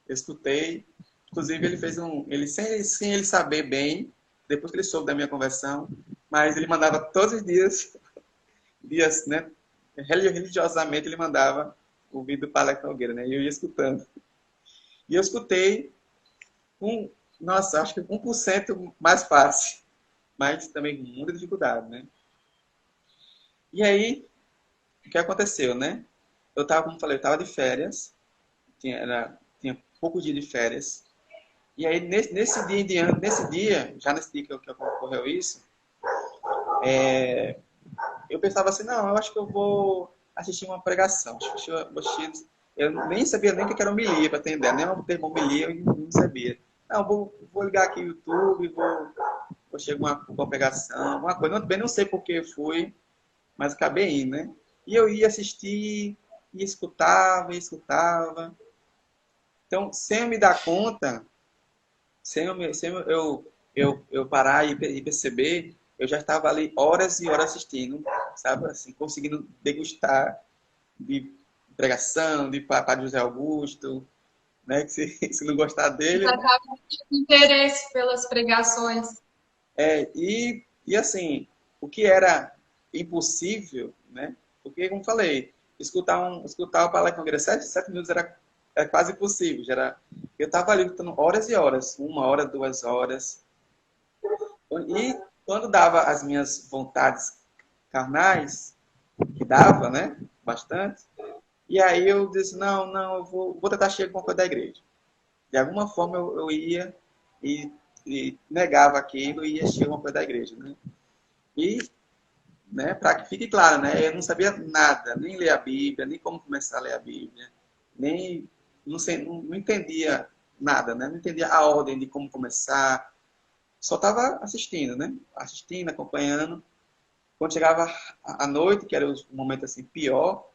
Eu escutei. Inclusive, ele fez ele sem ele saber bem, depois que ele soube da minha conversão, mas ele mandava todos os dias, né? Religiosamente, ele mandava o vídeo do padre Alex Nogueira, né? E eu ia escutando. E eu escutei nossa, acho que 1% mais fácil, mas também com muita dificuldade, né? E aí, o que aconteceu, né? Eu estava, como falei, eu estava de férias, tinha poucos dias de férias. E aí, nesse dia em diante, já nesse dia que ocorreu isso, eu pensava assim, não, eu acho que eu vou assistir uma pregação. Eu nem sabia nem o que era homilia, para ter ideia. Nem o termo homilia eu não sabia. Não, vou ligar aqui o YouTube, vou chegar com uma pregação, alguma coisa. Não sei por que eu fui, mas acabei indo, né? E eu ia assistir, e escutava. Então, sem eu me dar conta, sem eu parar e perceber, eu já estava ali horas e horas assistindo, sabe? Assim, conseguindo degustar de pregação, de Padre José Augusto, né? Que se não gostar Já dele, estava com interesse pelas pregações. e assim, o que era impossível, né? Porque, como falei, escutar o palestra congresso 7 minutos era quase impossível. Eu estava ali lutando horas e horas, 1 hora, 2 horas. E quando dava as minhas vontades carnais, que dava, né? Bastante. E aí eu disse, não, eu vou tentar chegar com alguma coisa da igreja. De alguma forma eu ia e, e negava aquilo e ia chegar alguma coisa da igreja, né? E, né, para que fique claro, né? Eu não sabia nada, nem ler a Bíblia, nem como começar a ler a Bíblia, nem, não, sei, não entendia nada, né? Não entendia a ordem de como começar. Só estava assistindo, né? Assistindo, acompanhando. Quando chegava a noite, que era o momento assim pior,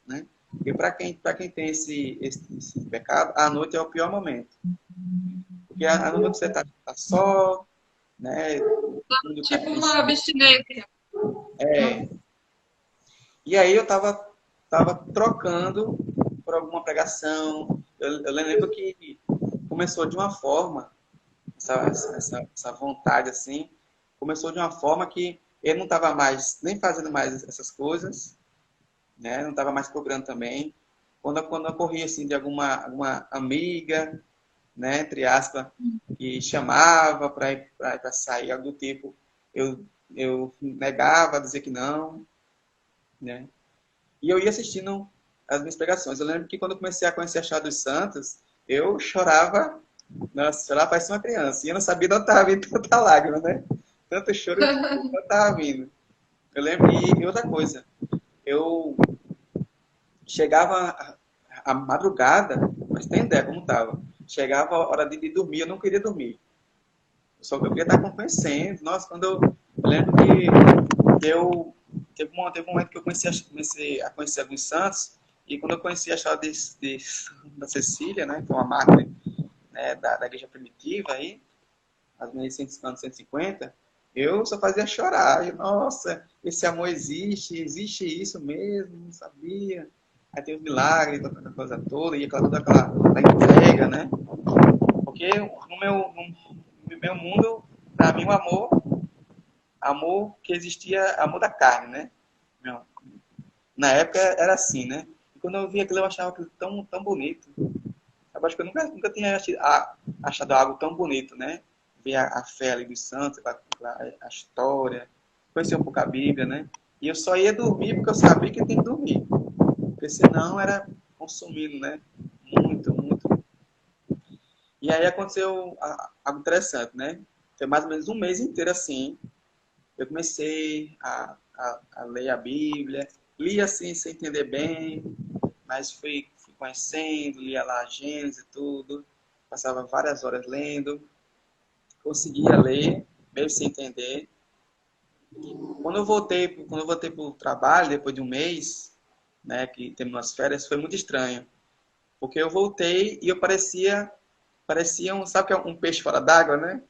né? Porque para quem tem esse pecado, a noite é o pior momento. Porque a noite você tá só, né? Tudo tá Tipo uma pensando. abstinência. É. E aí eu tava trocando por alguma pregação. Eu lembro que começou de uma forma, essa vontade assim, começou de uma forma que eu não estava mais nem fazendo mais essas coisas, né? Não estava mais procurando também. Quando ocorria assim de alguma amiga, né, entre aspas, que chamava para sair, algo do tipo, eu negava, dizia que não, né? E eu ia assistindo as minhas pregações. Eu lembro que quando eu comecei a conhecer a Chá dos Santos, eu chorava, nossa, chorava parecia uma criança. E eu não sabia de onde estava vindo tanta lágrima, né? Tanto choro que não estava vindo. Eu lembro, e outra coisa, eu chegava a madrugada, mas tem ideia como estava. Chegava a hora de dormir, eu não queria dormir. Só que eu queria estar conhecendo. Nossa, eu lembro que eu teve um momento que eu comecei a conhecer alguns santos, e quando eu conheci a chave da Cecília, né, que é uma mártir, né, da igreja primitiva aí, as 1100 150, eu só fazia chorar. Nossa, esse amor existe isso mesmo, não sabia. Aí tem os milagres, aquela coisa toda, e toda aquela entrega, né? Porque no meu mundo, para mim, o amor que existia, amor da carne, né? Não. Na época era assim, né? E quando eu vi aquilo, eu achava aquilo tão, tão bonito. Eu acho que eu nunca tinha achado algo tão bonito, né? Ver a fé ali dos santos, a história, conhecer um pouco a Bíblia, né? E eu só ia dormir porque eu sabia que eu tinha que dormir. Porque senão era consumindo, né? Muito, muito. E aí aconteceu algo interessante, né? Foi mais ou menos um mês inteiro assim. Eu comecei a ler a Bíblia, li assim sem entender bem, mas fui conhecendo, lia lá a Gênesis e tudo, passava várias horas lendo, conseguia ler, mesmo sem entender. Quando eu voltei para o trabalho, depois de um mês, né, que terminou as férias, foi muito estranho, porque eu voltei e eu parecia sabe que é um peixe fora d'água, né?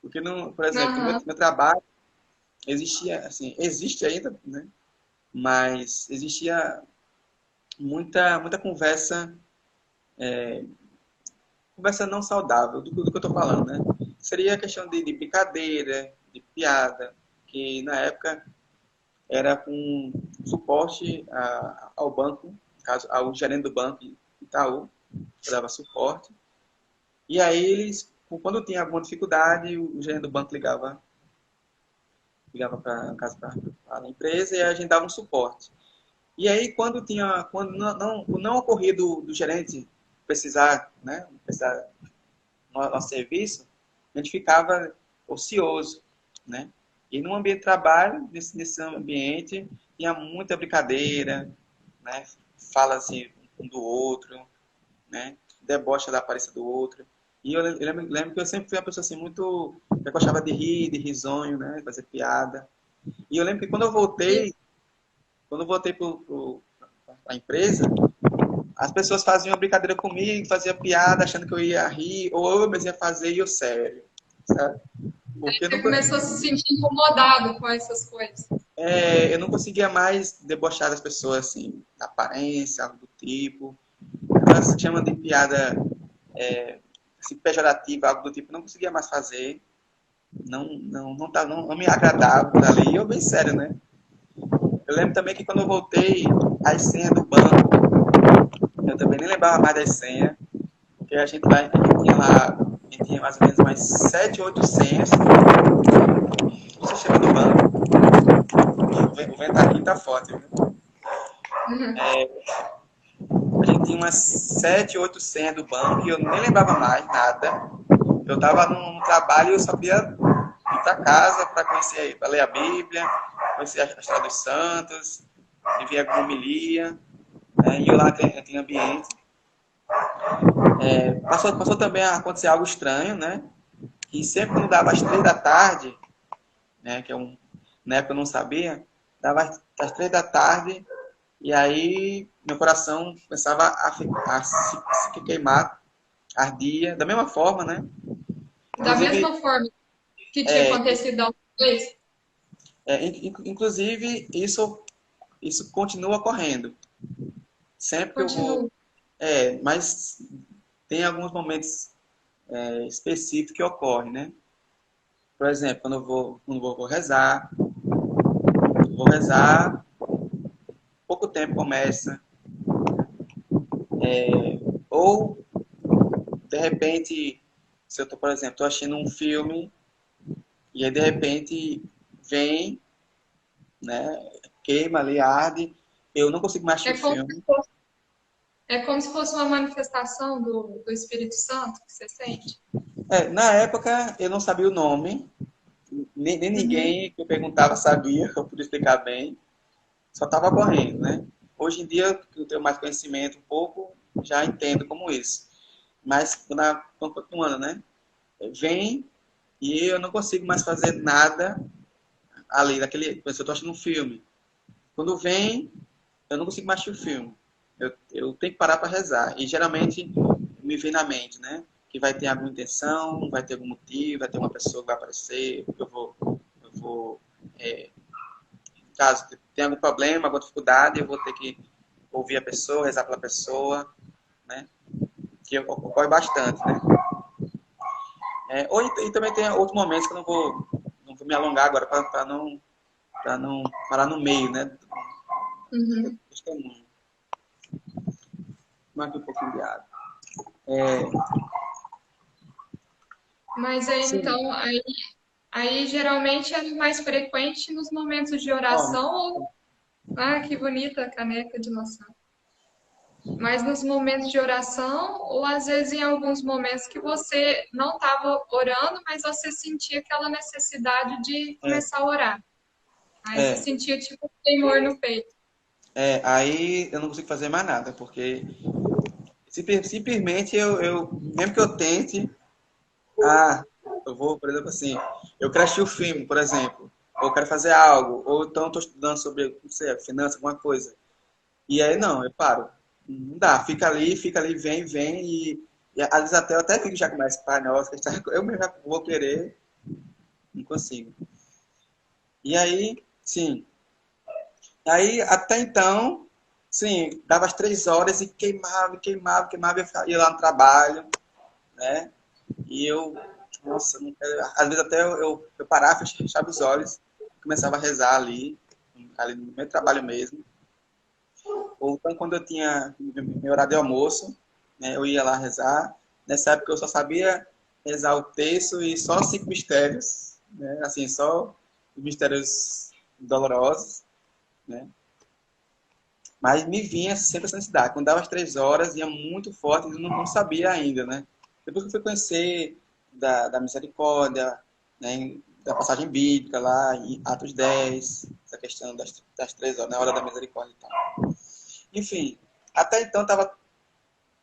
Porque, não, por exemplo, no Aham. meu trabalho existia, assim, existe ainda, né? Mas existia muita conversa, conversa não saudável do que eu estou falando, né? Seria questão de brincadeira, de piada, que na época era com suporte ao banco, caso ao gerente do banco Itaú, que dava suporte. E aí eles, quando tinha alguma dificuldade, o gerente do banco ligava para a empresa e a gente dava um suporte. E aí, quando não ocorria do gerente precisar, né, precisar do nosso serviço, a gente ficava ocioso, né? E no ambiente de trabalho, nesse ambiente, tinha muita brincadeira, né? Fala assim um do outro, né? Debocha da aparência do outro. E eu lembro que eu sempre fui uma pessoa assim muito, eu gostava de rir, de risonho, né? Fazer piada. E eu lembro que quando eu voltei para a empresa, as pessoas faziam brincadeira comigo, faziam piada, achando que eu ia rir, ou eu mesmo ia fazer e eu sério, sabe? Porque Você começou a se sentir incomodado com essas coisas. eu não conseguia mais debochar das pessoas, assim, da aparência, algo do tipo. Elas chamam de piada assim, pejorativa, algo do tipo, eu não conseguia mais fazer. Não me agradava por ali. E eu bem sério, né? Eu lembro também que quando eu voltei, as senhas do banco, eu também nem lembrava mais das senhas, porque a gente tinha mais ou menos umas 7, 8 senhas. O sistema do banco, o vento aqui tá forte, viu? Uhum. A gente tinha umas 7, 8 senhas do banco e eu nem lembrava mais nada. Eu estava no trabalho e eu sabia ir para casa para conhecer, para ler a Bíblia, conhecer a história dos santos, e ver a homilia, né? E eu lá naquele ambiente. Passou também a acontecer algo estranho, né? E sempre quando dava às 3 da tarde, né? Na época eu não sabia, dava às 3 da tarde e aí meu coração começava a se queimar, ardia, da mesma forma, né? Da Inclusive, mesma forma que tinha é, acontecido da outra vez? inclusive isso continua ocorrendo. Sempre que eu vou. Continua. Mas tem alguns momentos específicos que ocorrem, né? Por exemplo, vou rezar, pouco tempo começa, ou de repente, se eu tô, por exemplo, tô assistindo um filme e aí de repente vem, né, queima ali, arde, eu não consigo mais É assistir o como, filme. é como se fosse uma manifestação do Espírito Santo que você sente. Na época eu não sabia o nome, nem Uhum. ninguém que eu perguntava sabia, eu pude explicar bem, só estava correndo, né? Hoje em dia, que eu tenho mais conhecimento um pouco, já entendo como isso. Mas, continuando, né? Vem e eu não consigo mais fazer nada ali, daquele. Por exemplo, eu estou assistindo um filme. Quando vem, eu não consigo mais assistir o filme. Eu tenho que parar para rezar. E geralmente me vem na mente, né? Que vai ter alguma intenção, vai ter algum motivo, vai ter uma pessoa que vai aparecer, eu vou caso tenha algum problema, alguma dificuldade, eu vou ter que ouvir a pessoa, rezar pela pessoa, né? Que ocorre bastante, né? E também tem outros momentos que eu não vou me alongar agora para não parar no meio, né? Do Uhum. testemunho. Mais um pouquinho de água. É, Mas aí, sim, então, aí geralmente é mais frequente nos momentos de ó, oração ou... Ah, que bonita a caneca de maçã. Mas nos momentos de oração, ou às vezes em alguns momentos que você não estava orando, mas você sentia aquela necessidade de é, começar a orar. Aí você é, sentia tipo um temor no peito. aí eu não consigo fazer mais nada, porque simplesmente mesmo que eu tente, ah, eu vou, por exemplo, assim, eu quero assistir o filme, por exemplo, ou eu quero fazer algo, ou então estou estudando sobre, não sei, finanças, alguma coisa. E aí, não, eu paro. Não dá, fica ali, vem, e às vezes até eu até fico já com mais pai, nossa, eu mesmo já vou querer, não consigo. E aí, sim, aí até então, sim, dava as 3 horas e queimava, ia lá no trabalho, né? E eu, nossa, não quero... Às vezes até eu parava, fechava os olhos, começava a rezar ali no meu trabalho mesmo. Ou então quando eu tinha meu horário de almoço, né, eu ia lá rezar. Nessa época eu só sabia rezar o terço e só 5 mistérios, né? Assim, só os mistérios dolorosos, né? Mas me vinha sempre essa necessidade. Quando dava as 3 horas, ia muito forte e eu não sabia ainda, né? Depois que eu fui conhecer da misericórdia, né, da passagem bíblica lá em Atos 10, essa questão das 3 horas, na hora da misericórdia e tal. Enfim, até então estava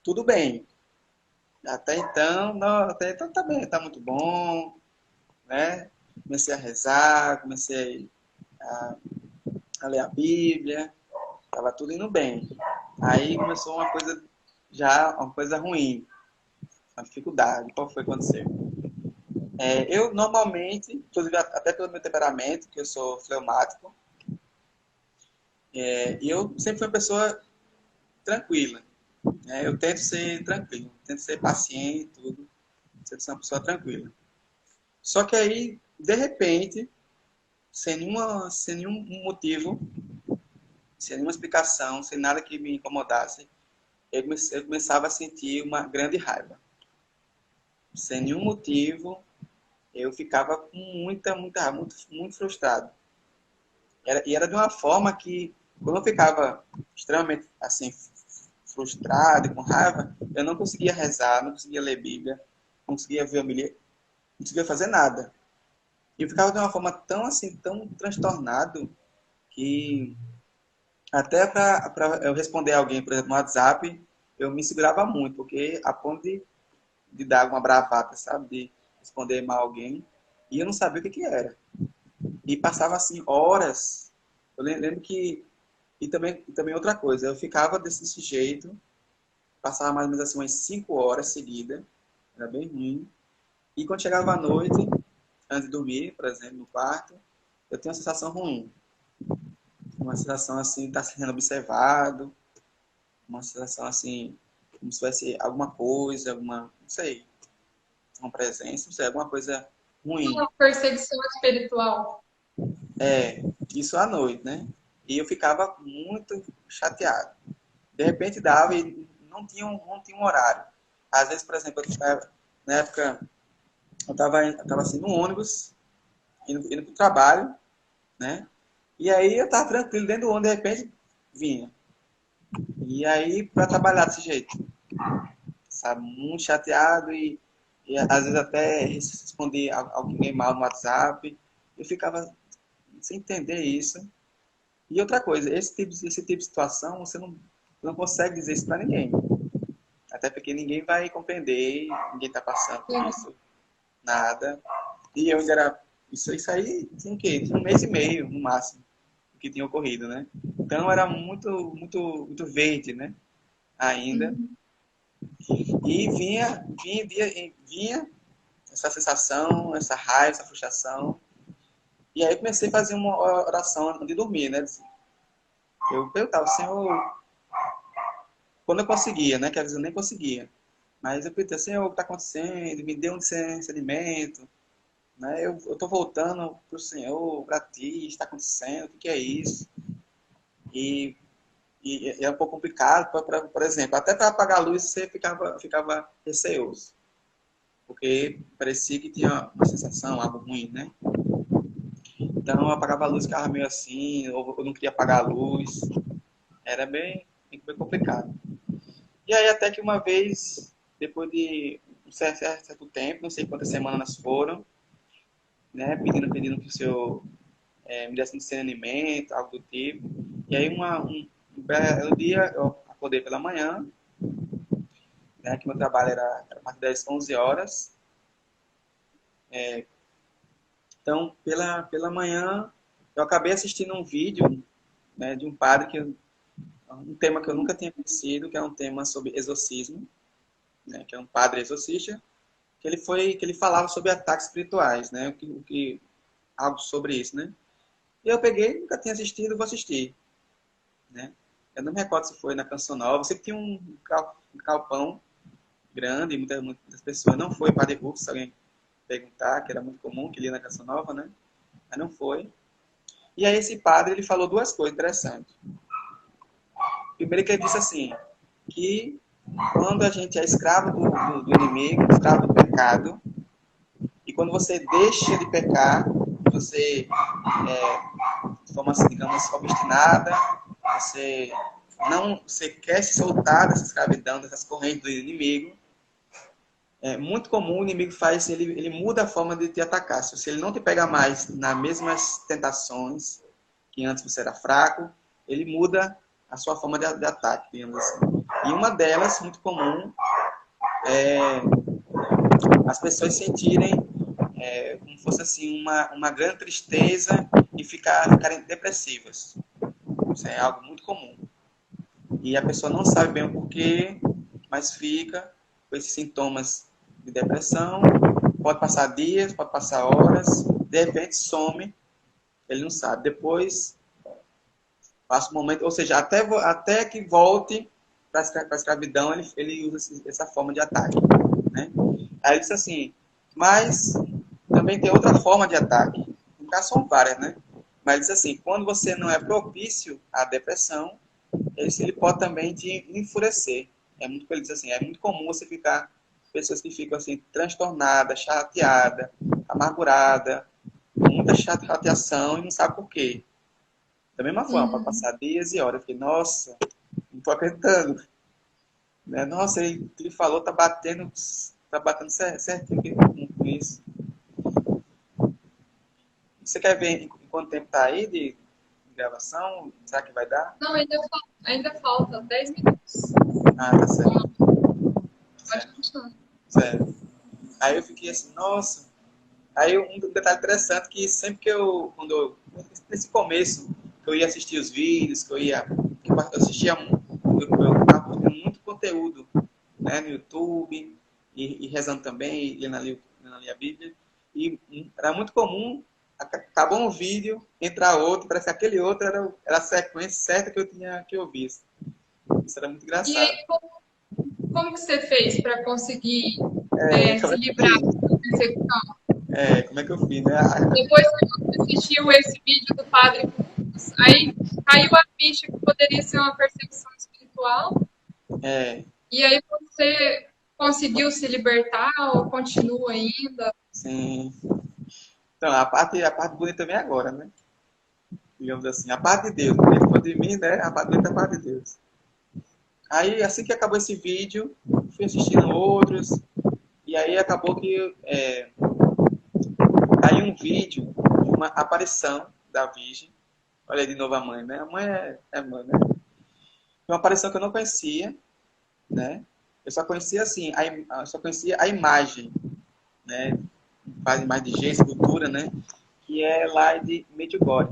tudo bem. Até então, não, até então tá bem, tá muito bom, né? Comecei a rezar, comecei a ler a Bíblia, tava tudo indo bem. Aí começou uma coisa ruim, uma dificuldade. Qual foi que aconteceu? Eu normalmente, inclusive até pelo meu temperamento, que eu sou fleumático, eu sempre fui uma pessoa tranquila. Né? Eu tento ser tranquilo, tento ser paciente, tudo, tento ser uma pessoa tranquila. Só que aí, de repente, sem nenhum motivo, sem nenhuma explicação, sem nada que me incomodasse, eu começava a sentir uma grande raiva. Sem nenhum motivo, eu ficava com muita raiva, muito frustrado. E era de uma forma que, quando eu ficava extremamente assim, frustrado e com raiva, eu não conseguia rezar, não conseguia ler Bíblia, não conseguia ver homilia, não conseguia fazer nada. E eu ficava de uma forma tão assim, tão transtornado, que até para eu responder alguém, por exemplo, no WhatsApp, eu me segurava muito, porque a ponto de dar uma bravata, sabe? De responder mal alguém, e eu não sabia o que era. E passava assim horas. Eu lembro que e também outra coisa, eu ficava desse jeito, passava mais ou menos assim umas 5 horas seguidas, era bem ruim. E quando chegava à noite, antes de dormir, por exemplo, no quarto, eu tinha uma sensação ruim. Uma sensação assim, de estar sendo observado, uma sensação assim, como se tivesse alguma coisa, não sei, uma presença, não sei, alguma coisa ruim. Uma perseguição espiritual. É, isso à noite, né? E eu ficava muito chateado. De repente dava e não tinha um horário. Às vezes, por exemplo, na época, eu tava assim no ônibus, indo pro trabalho, né? E aí eu tava tranquilo dentro do ônibus, de repente vinha. E aí, para trabalhar desse jeito, sabe? Muito chateado e às vezes até respondi alguém mal no WhatsApp. Eu ficava sem entender isso. E outra coisa, esse tipo de situação, você não consegue dizer isso para ninguém. Até porque ninguém vai compreender, ninguém está passando por isso, nada. E eu ainda era. Isso aí tinha o quê? Tinha um mês e meio, no máximo, que tinha ocorrido, né? Então era muito verde, né? Ainda. Uhum. E vinha essa sensação, essa raiva, essa frustração. E aí comecei a fazer uma oração antes de dormir, né? Eu perguntava, Senhor, quando eu conseguia, né? Que às vezes eu nem conseguia. Mas eu perguntei, Senhor, o que está acontecendo? Me dê um discernimento, né? Eu estou voltando para o Senhor, para ti, está acontecendo, o que é isso? E, e é um pouco complicado, por exemplo, até para apagar a luz você ficava receoso, porque parecia que tinha uma sensação, algo ruim, né? Então eu apagava a luz, ficava meio assim, ou eu não queria apagar a luz, era bem complicado. E aí até que uma vez, depois de um certo tempo, não sei quantas semanas foram, né, pedindo que o senhor me desse um discernimento, algo do tipo. E aí um belo dia eu acordei pela manhã, né, que meu trabalho era a partir das 11 horas. Então, pela manhã, eu acabei assistindo um vídeo, né, de um padre um tema que eu nunca tinha conhecido, que é um tema sobre exorcismo, né, que é um padre exorcista, que ele falava sobre ataques espirituais, né, algo sobre isso, né. E eu peguei, nunca tinha assistido, vou assistir, né. Eu não me recordo se foi na Canção Nova, eu sei que tinha um calpão grande, muitas pessoas, não foi Padre Rufo, se alguém perguntar, que era muito comum, que lia na Canção Nova, né, mas não foi. E aí esse padre, ele falou duas coisas interessantes. Primeiro que ele disse assim, que quando a gente é escravo do inimigo, escravo do pecado, e quando você deixa de pecar, você de forma, digamos, obstinada, você quer se soltar dessa escravidão, dessas correntes do inimigo, é muito comum o inimigo faz, ele muda a forma de te atacar. Se ele não te pega mais nas mesmas tentações que antes você era fraco, ele muda a sua forma de ataque, digamos assim. E uma delas, muito comum, é as pessoas sentirem como fosse assim uma grande tristeza e ficarem depressivas. Isso é algo muito comum. E a pessoa não sabe bem o porquê, mas fica com esses sintomas de depressão. Pode passar dias, pode passar horas, de repente some, ele não sabe. Depois passa um momento, ou seja, até que volte para a escravidão, ele usa essa forma de ataque. Né? Aí ele disse assim, mas também tem outra forma de ataque. No caso são várias, né? Mas diz assim, quando você não é propício à depressão, ele pode também te enfurecer. Ele diz assim, é muito comum você ficar, pessoas que ficam assim, transtornadas, chateadas, amarguradas, com muita chateação e não sabe por quê. Da mesma forma, para Uhum. passar dias e horas, eu fiquei, nossa, não estou acreditando. Né? Nossa, ele falou, tá batendo certinho com isso. Você quer ver em quanto tempo tá aí de gravação? Será que vai dar? Não, ainda falta 10 minutos. Ah, tá certo. Pode Certo. continuar. Certo. Aí eu fiquei assim, nossa. Aí um detalhe interessante que sempre que nesse começo, que eu ia assistir os vídeos, eu assistia, eu tava vendo muito conteúdo, né, no YouTube, e rezando também, lendo ali a Bíblia, e era muito comum, acabou um vídeo, entrar outro, parece que aquele outro era a sequência certa que eu tinha que ouvir. Isso era muito E engraçado. aí, como que você fez para conseguir Como se é que eu livrar fiz? dessa perseguição? Como é que eu fiz, né? Depois que você assistiu esse vídeo do Padre Lucas, aí caiu a ficha que poderia ser uma perseguição espiritual, É, e aí você conseguiu se libertar ou continua ainda? sim. Então, a parte bonita vem agora, né? Digamos assim, a parte de Deus. Depois de mim, né? A parte bonita é a parte de Deus. Aí, assim que acabou esse vídeo, fui assistindo outros, e aí acabou que caiu um vídeo de uma aparição da Virgem. Olha aí de novo a mãe, né? A mãe é mãe, né? Uma aparição que eu não conhecia, né? Eu só conhecia assim, eu só conhecia a imagem, né? Faz imagem de gesso, escultura, né? Que é lá de Medjugorje.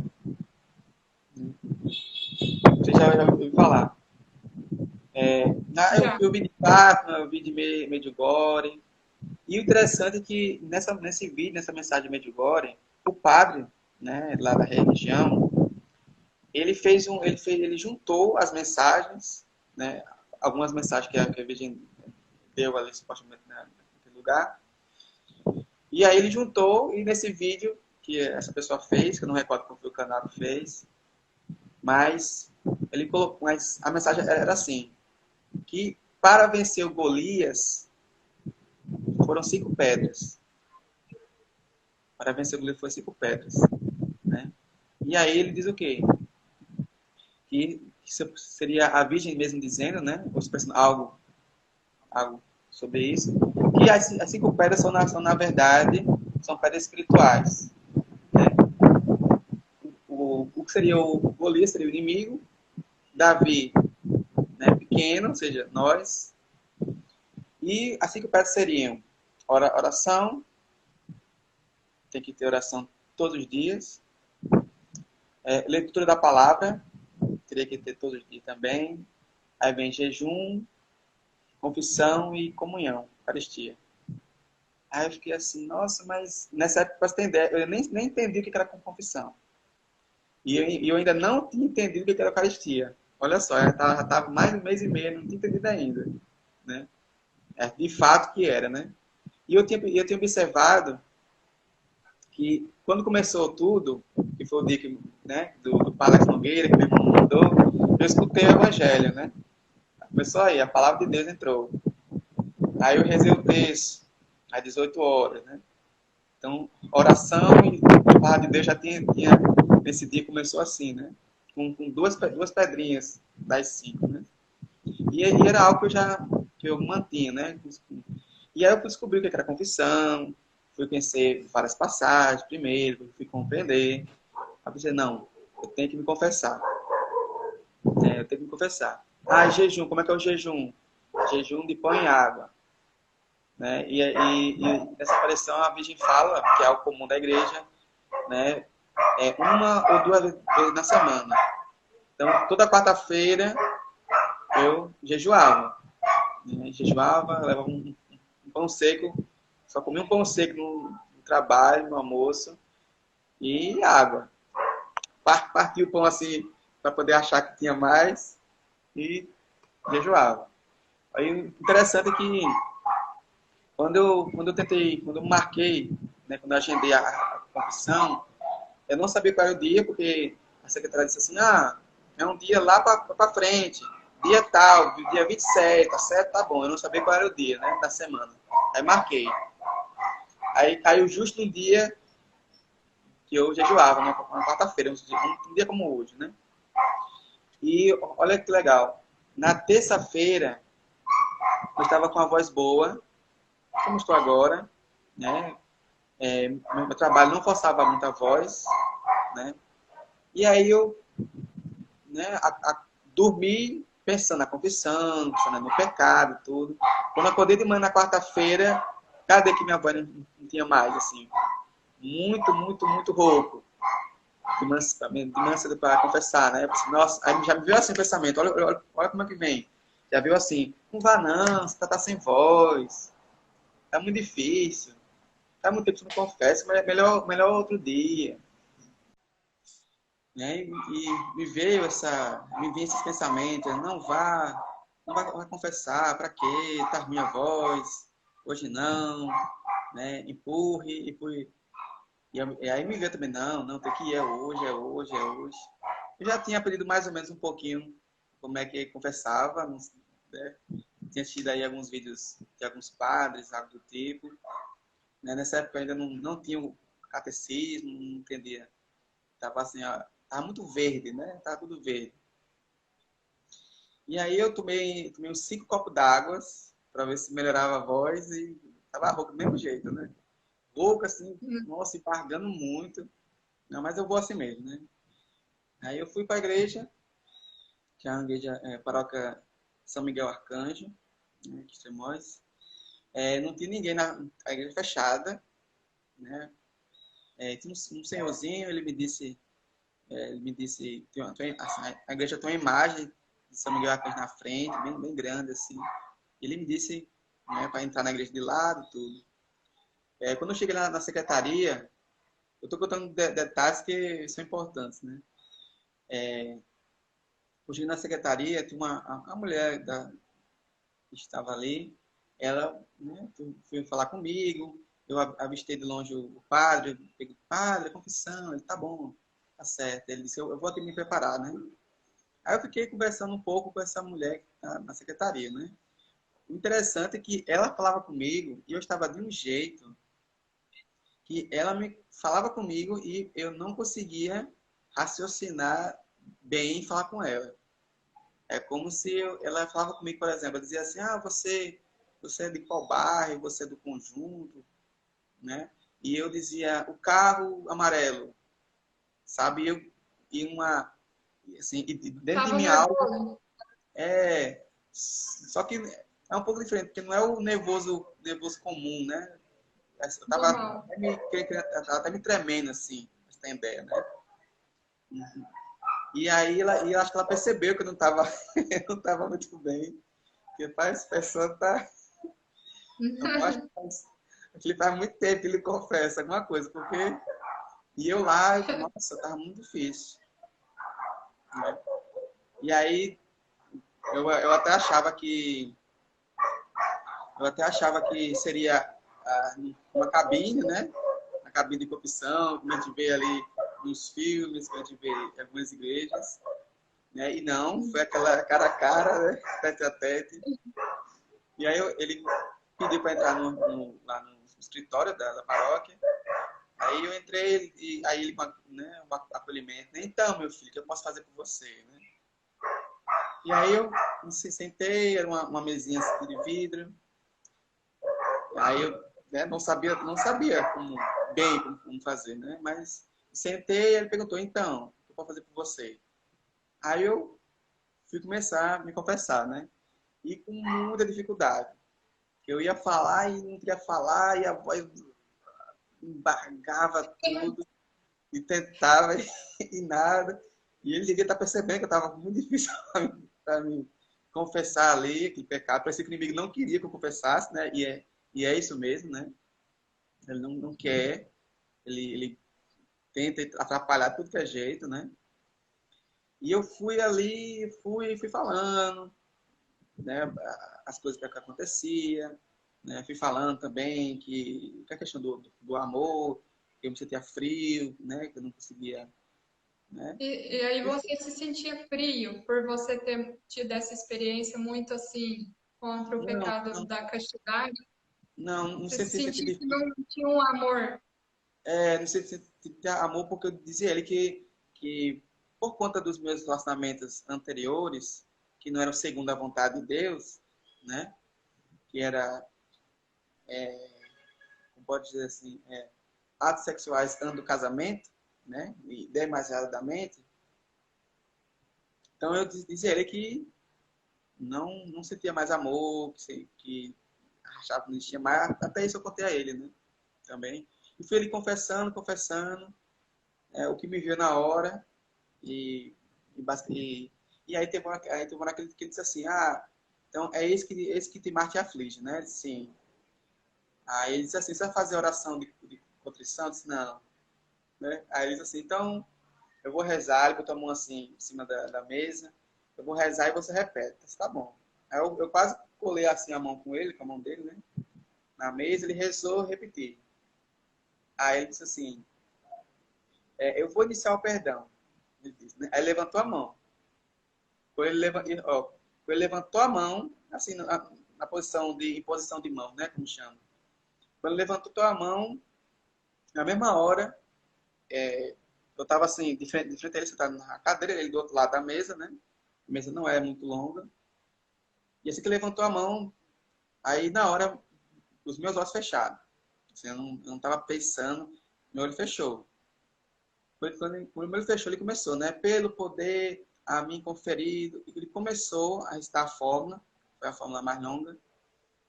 Você já ouviu falar? Já. Eu vi de Fátima, eu vi de Medjugorje. E o interessante é que nesse vídeo, nessa mensagem de Medjugorje, o padre, né, lá da religião, ele juntou as mensagens, né, algumas mensagens que a Virgem deu ali supostamente naquele lugar, e aí ele juntou e nesse vídeo que essa pessoa fez, que eu não recordo qual foi o canal que fez, mas ele colocou, mas a mensagem era assim, que para vencer o Golias foram 5 pedras. Para vencer o Golias foram 5 pedras, né? E aí ele diz o quê? Que seria a Virgem mesmo dizendo, né? Ou expressando algo sobre isso. Que as 5 pedras são, na verdade, são pedras espirituais. Né? O que seria o Golias seria o inimigo, Davi, né, pequeno, ou seja, nós. E as 5 pedras seriam oração, tem que ter oração todos os dias. Leitura da palavra, teria que ter todos os dias também. Aí vem jejum, confissão e comunhão, Eucaristia. Aí eu fiquei assim, nossa, mas nessa época, pra você ter ideia, eu nem entendi o que era confissão. E eu ainda não tinha entendido o que era Eucaristia. Olha só, já estava mais de 1 mês e meio, não tinha entendido ainda. Né? De fato que era, né? E eu tinha observado que quando começou tudo, que foi o dia que, né, do Palácio Nogueira, que meu irmão mandou, eu escutei o Evangelho, né? Começou aí, a palavra de Deus entrou. Aí eu rezei o texto, às 18 horas, né? Então, oração e a palavra de Deus já tinha nesse dia começou assim, né? Com duas pedrinhas das 5, né? E era algo que eu mantinha, né? E aí eu descobri o que era confissão, fui conhecer várias passagens primeiro, fui compreender. Aí eu pensei, não, eu tenho que me confessar. Eu tenho que me confessar. Jejum, como é que é o jejum? Jejum de pão e água. Né? E nessa aparição a Virgem fala, que é algo comum da igreja, né? Uma ou 2 vezes na semana. Então, toda quarta-feira eu jejuava. Né? Jejuava, levava um pão seco, só comia um pão seco no trabalho, no almoço, e água. Partia o pão assim, para poder achar que tinha mais, e jejuava. Aí, o interessante é que quando eu marquei, né, quando eu agendei a confissão, Eu não sabia qual era o dia, porque a secretária disse assim, é um dia lá para frente, dia tal, dia 27, tá certo? Tá bom. Eu não sabia qual era o dia, né, da semana. Aí marquei. Aí caiu justo no dia que eu jejuava, uma quarta-feira, um dia como hoje, né? E olha que legal. Na terça-feira, eu estava com a voz boa, como estou agora, né? Meu trabalho não forçava muita voz, né? E aí eu, né, dormi pensando na confissão, pensando no pecado, tudo. Quando eu acordei de manhã na quarta-feira, cadê que minha voz não tinha mais, assim? Muito, muito, muito rouco. De manhã cedo para confessar, né? Eu pensei, nossa, aí já me veio assim o pensamento, olha como é que vem. Já viu assim, não vá não, você tá sem voz, tá muito difícil, tá muito tempo que você não confessa, mas é melhor outro dia. Né? Me veio esses pensamentos, não vai confessar, para quê? Tá ruim a voz, hoje não, né? Empurre. E aí me veio também, não, tem que ir, é hoje. Eu já tinha aprendido mais ou menos um pouquinho como é que confessava, né? Tinha assistido aí alguns vídeos de alguns padres, algo do tipo. Né? Nessa época eu ainda não tinha o catecismo, não entendia. Tava assim, ó, tava muito verde, né? Tava tudo verde. E aí eu tomei uns 5 copos d'água para ver se melhorava a voz e tava rouco do mesmo jeito, né? Rouco assim, nossa, embargando muito. Não, mas eu vou assim mesmo, né? Aí eu fui para a igreja, que é a igreja paróquia São Miguel Arcanjo, né, aqui em Extremóis. Não tinha ninguém a igreja fechada, né? Tinha um senhorzinho, ele me disse, assim, a igreja tem uma imagem de São Miguel Arcanjo na frente, bem, bem grande assim. Ele me disse, né, para entrar na igreja de lado, tudo. Quando eu cheguei lá na secretaria, eu estou contando detalhes que são importantes, né? Eu cheguei na secretaria, tinha uma mulher que estava ali, ela, né, foi falar comigo, eu avistei de longe o padre, eu peguei, padre, confissão, ele, tá bom, tá certo. Ele disse, eu vou aqui me preparar, né? Aí eu fiquei conversando um pouco com essa mulher que tá na secretaria, né? O interessante é que ela falava comigo e eu estava de um jeito que ela me falava comigo e eu não conseguia raciocinar bem e falar com ela. É como se ela falava comigo, por exemplo, ela dizia assim, você é de qual bairro, você é do conjunto, né? E eu dizia, o carro amarelo, sabe? Assim, e dentro de Tava mim algo, nervoso? só que é um pouco diferente, porque não é o nervoso comum, né? Eu tava Normal. até me tremendo, assim, pra você ter ideia, né? E aí, eu acho que ela percebeu que eu não tava, eu não tava muito bem. Porque faz, a pessoa tá. Eu acho que ele faz muito tempo que ele confessa alguma coisa, porque. E eu lá, nossa, tava muito difícil. Né? E aí, eu até achava que. Eu até achava que seria uma cabine, né? A cabine de confissão, como a gente vê ali nos filmes, que a gente vê em algumas igrejas. Né? E não, foi aquela cara a cara, né? Tete a tete. E aí ele pediu para entrar lá no escritório da paróquia. Aí eu entrei e aí ele, né, um acolhimento. Né? Então, meu filho, o que eu posso fazer por você? Né? E aí eu me sentei, era uma mesinha de vidro. Aí eu, né, não sabia como fazer, né? Mas sentei e ele perguntou, então, o que eu posso fazer por você? Aí eu fui começar a me confessar, né? E com muita dificuldade. Eu ia falar e não queria falar, e a voz embargava tudo, e tentava e nada. E ele devia estar percebendo que eu estava muito difícil para mim confessar ali aquele pecado. Parecia que o inimigo não queria que eu confessasse, né? E é isso mesmo, né? Ele não quer, ele tenta atrapalhar tudo que é jeito, né? E eu fui ali, fui falando, né? As coisas que acontecia, né? Fui falando também que a questão do amor, eu me sentia frio, né? Que eu não conseguia, né? E aí você se sentia frio por você ter tido essa experiência muito assim contra o Não, pecado não, da castidade? não, não Você se senti sentia sentido que não tinha um amor? não sei se de amor, porque eu dizia a ele que por conta dos meus relacionamentos anteriores, que não eram segundo a vontade de Deus, né? Que era, como pode dizer assim, atos sexuais antes do casamento, né? E demasiadamente. Então eu dizia a ele que não sentia mais amor, que achava que não existia mais. Até isso eu contei a ele, né? Também. E fui ele confessando, confessando, o que me viu na hora. E, e aí teve uma hora que ele disse assim, então é esse que te mate e aflige, né? Sim. Aí ele disse assim, você vai fazer oração de contrição? Eu disse, não. Né? Aí ele disse assim, então eu vou rezar, ele botou a mão assim em cima da mesa, eu vou rezar e você repete. Eu disse, tá bom. Aí eu quase colei assim a mão com ele, com a mão dele, né? Na mesa, ele rezou, eu repeti. Aí ele disse assim, eu vou iniciar o perdão. Ele disse, né? Aí ele levantou a mão. Quando ele levantou a mão, assim, na posição de imposição de mão, né, como chama. Quando ele levantou a mão, na mesma hora, eu estava assim, de frente a ele, sentado na cadeira, ele do outro lado da mesa, né? A mesa não é muito longa. E assim que ele levantou a mão, aí na hora, os meus olhos fecharam. Assim, eu não estava pensando, meu olho fechou. Quando ele fechou, ele começou, né? Pelo poder a mim conferido. Ele começou a recitar a fórmula, foi a fórmula mais longa.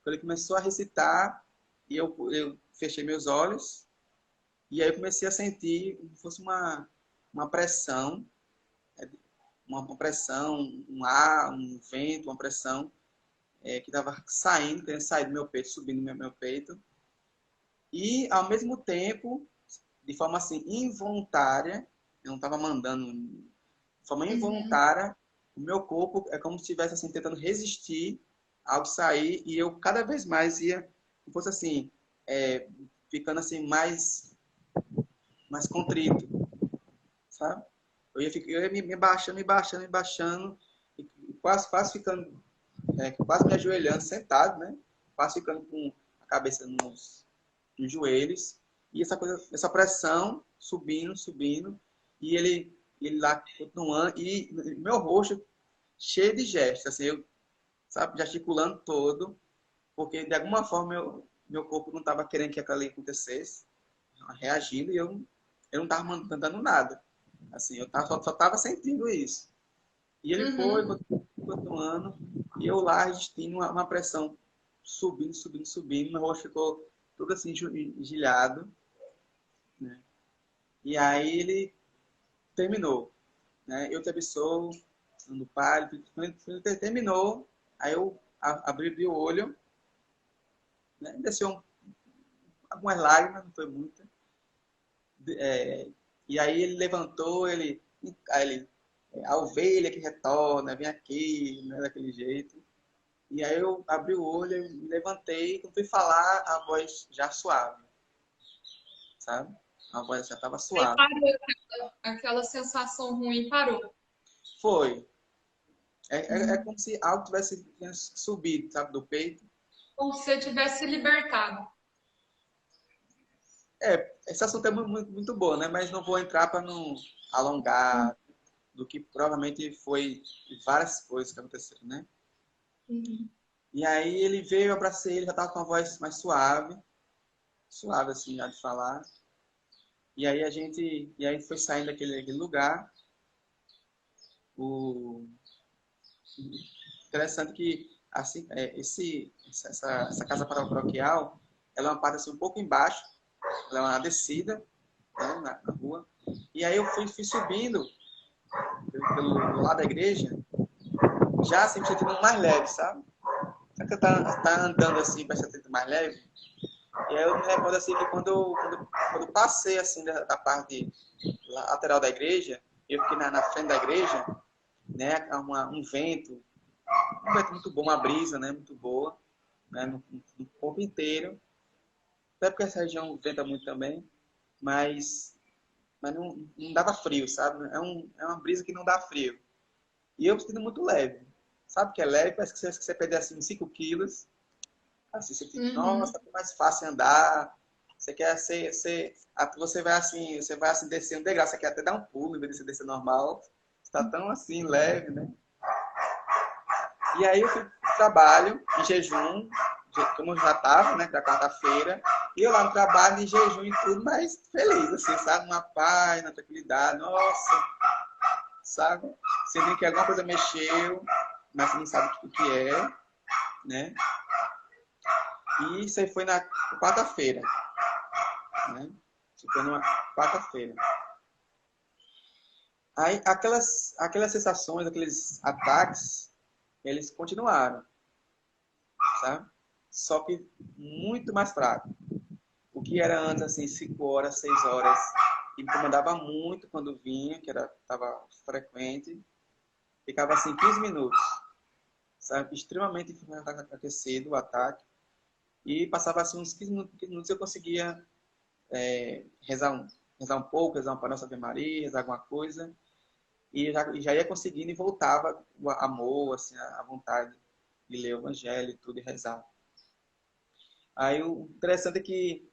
Quando ele começou a recitar, e eu fechei meus olhos, e aí eu comecei a sentir como se fosse uma pressão, né? Uma pressão, um ar, um vento, uma pressão que estava saindo, querendo sair do meu peito, subindo no meu peito. E, ao mesmo tempo, de forma assim, involuntária, eu não estava mandando, de forma Uhum. involuntária, o meu corpo é como se estivesse assim, tentando resistir ao sair, e eu cada vez mais ia, como fosse assim, ficando assim, mais contrito, sabe? Eu ia me baixando, me baixando, me baixando, e quase ficando, quase me ajoelhando, sentado, né? Quase ficando com a cabeça nos joelhos, e essa pressão subindo, subindo, e ele lá continuando, e meu rosto cheio de gestos, assim, eu, sabe, gesticulando todo, porque de alguma forma meu corpo não estava querendo que aquilo ali acontecesse, reagindo, e eu não estava mandando nada. Assim, só estava sentindo isso. E ele foi Uhum. continuando, e eu lá resistindo uma pressão subindo, subindo, subindo, meu rosto ficou todo assim gilhado, né? E aí ele terminou, né? Eu te absolvo, no Pai. Quando ele terminou, aí eu abri o olho, né? Desceu algumas lágrimas, não foi muita. É, e aí ele levantou, aí ele a ovelha que retorna, vem aqui, né? Daquele jeito. E aí eu abri o olho, me levantei, quando fui falar, a voz já suave, sabe? A voz já estava Aí suave. parou aquela sensação ruim, parou. Foi. É como se algo tivesse subido, sabe, do peito. Como se você tivesse se libertado. Esse assunto é muito bom, né? Mas não vou entrar para não alongar do que provavelmente foi várias coisas que aconteceram, né? Uhum. E aí ele veio, eu abracei ele, já estava com a voz mais suave, suave assim, já de falar. E aí foi saindo daquele lugar. O interessante que assim, essa casa paroquial, ela é uma parte assim, um pouco embaixo, ela é uma descida, né, na rua. E aí eu fui subindo pelo lado da igreja, já assim, me sentindo mais leve, sabe? Sabe que eu tá andando assim, para se sentir mais leve? E aí eu me recordo assim que quando eu passei assim da parte lateral da igreja, eu fiquei na frente da igreja, né? Um vento muito bom, uma brisa, né? Muito boa, né? No corpo inteiro. Até porque essa região venta muito também. mas não dava frio, sabe? É uma brisa que não dá frio. E eu me sinto muito leve. Sabe que é leve? Parece que você perder assim uns 5 quilos. Assim, você fica, Uhum. nossa, é mais fácil andar. Você quer você vai assim descer um degrau, você quer até dar um pulo em vez de você descer normal. Está tão assim, leve, né? E aí eu fui pro trabalho em jejum, como eu já estava, né, para quarta-feira, e eu lá no trabalho em jejum e tudo, mas feliz, assim, sabe? Uma paz, uma tranquilidade, nossa, sabe? Sendo que alguma coisa mexeu, mas você não sabe o que é, né? E isso aí foi na quarta-feira, né? Isso foi numa quarta-feira. Aí aquelas sensações, aqueles ataques, eles continuaram, sabe? Só que muito mais fraco. O que era antes, assim, 5 horas, 6 horas, e me incomodava muito quando vinha, que estava frequente, ficava assim 15 minutos, sabe? Extremamente aquecido o ataque, e passava assim uns 15 minutos eu conseguia rezar um pouco, rezar uma Pai Nossa Ave Maria, rezar alguma coisa, e já ia conseguindo e voltava o amor, assim, a vontade de ler o Evangelho e tudo, e rezar. Aí o interessante é que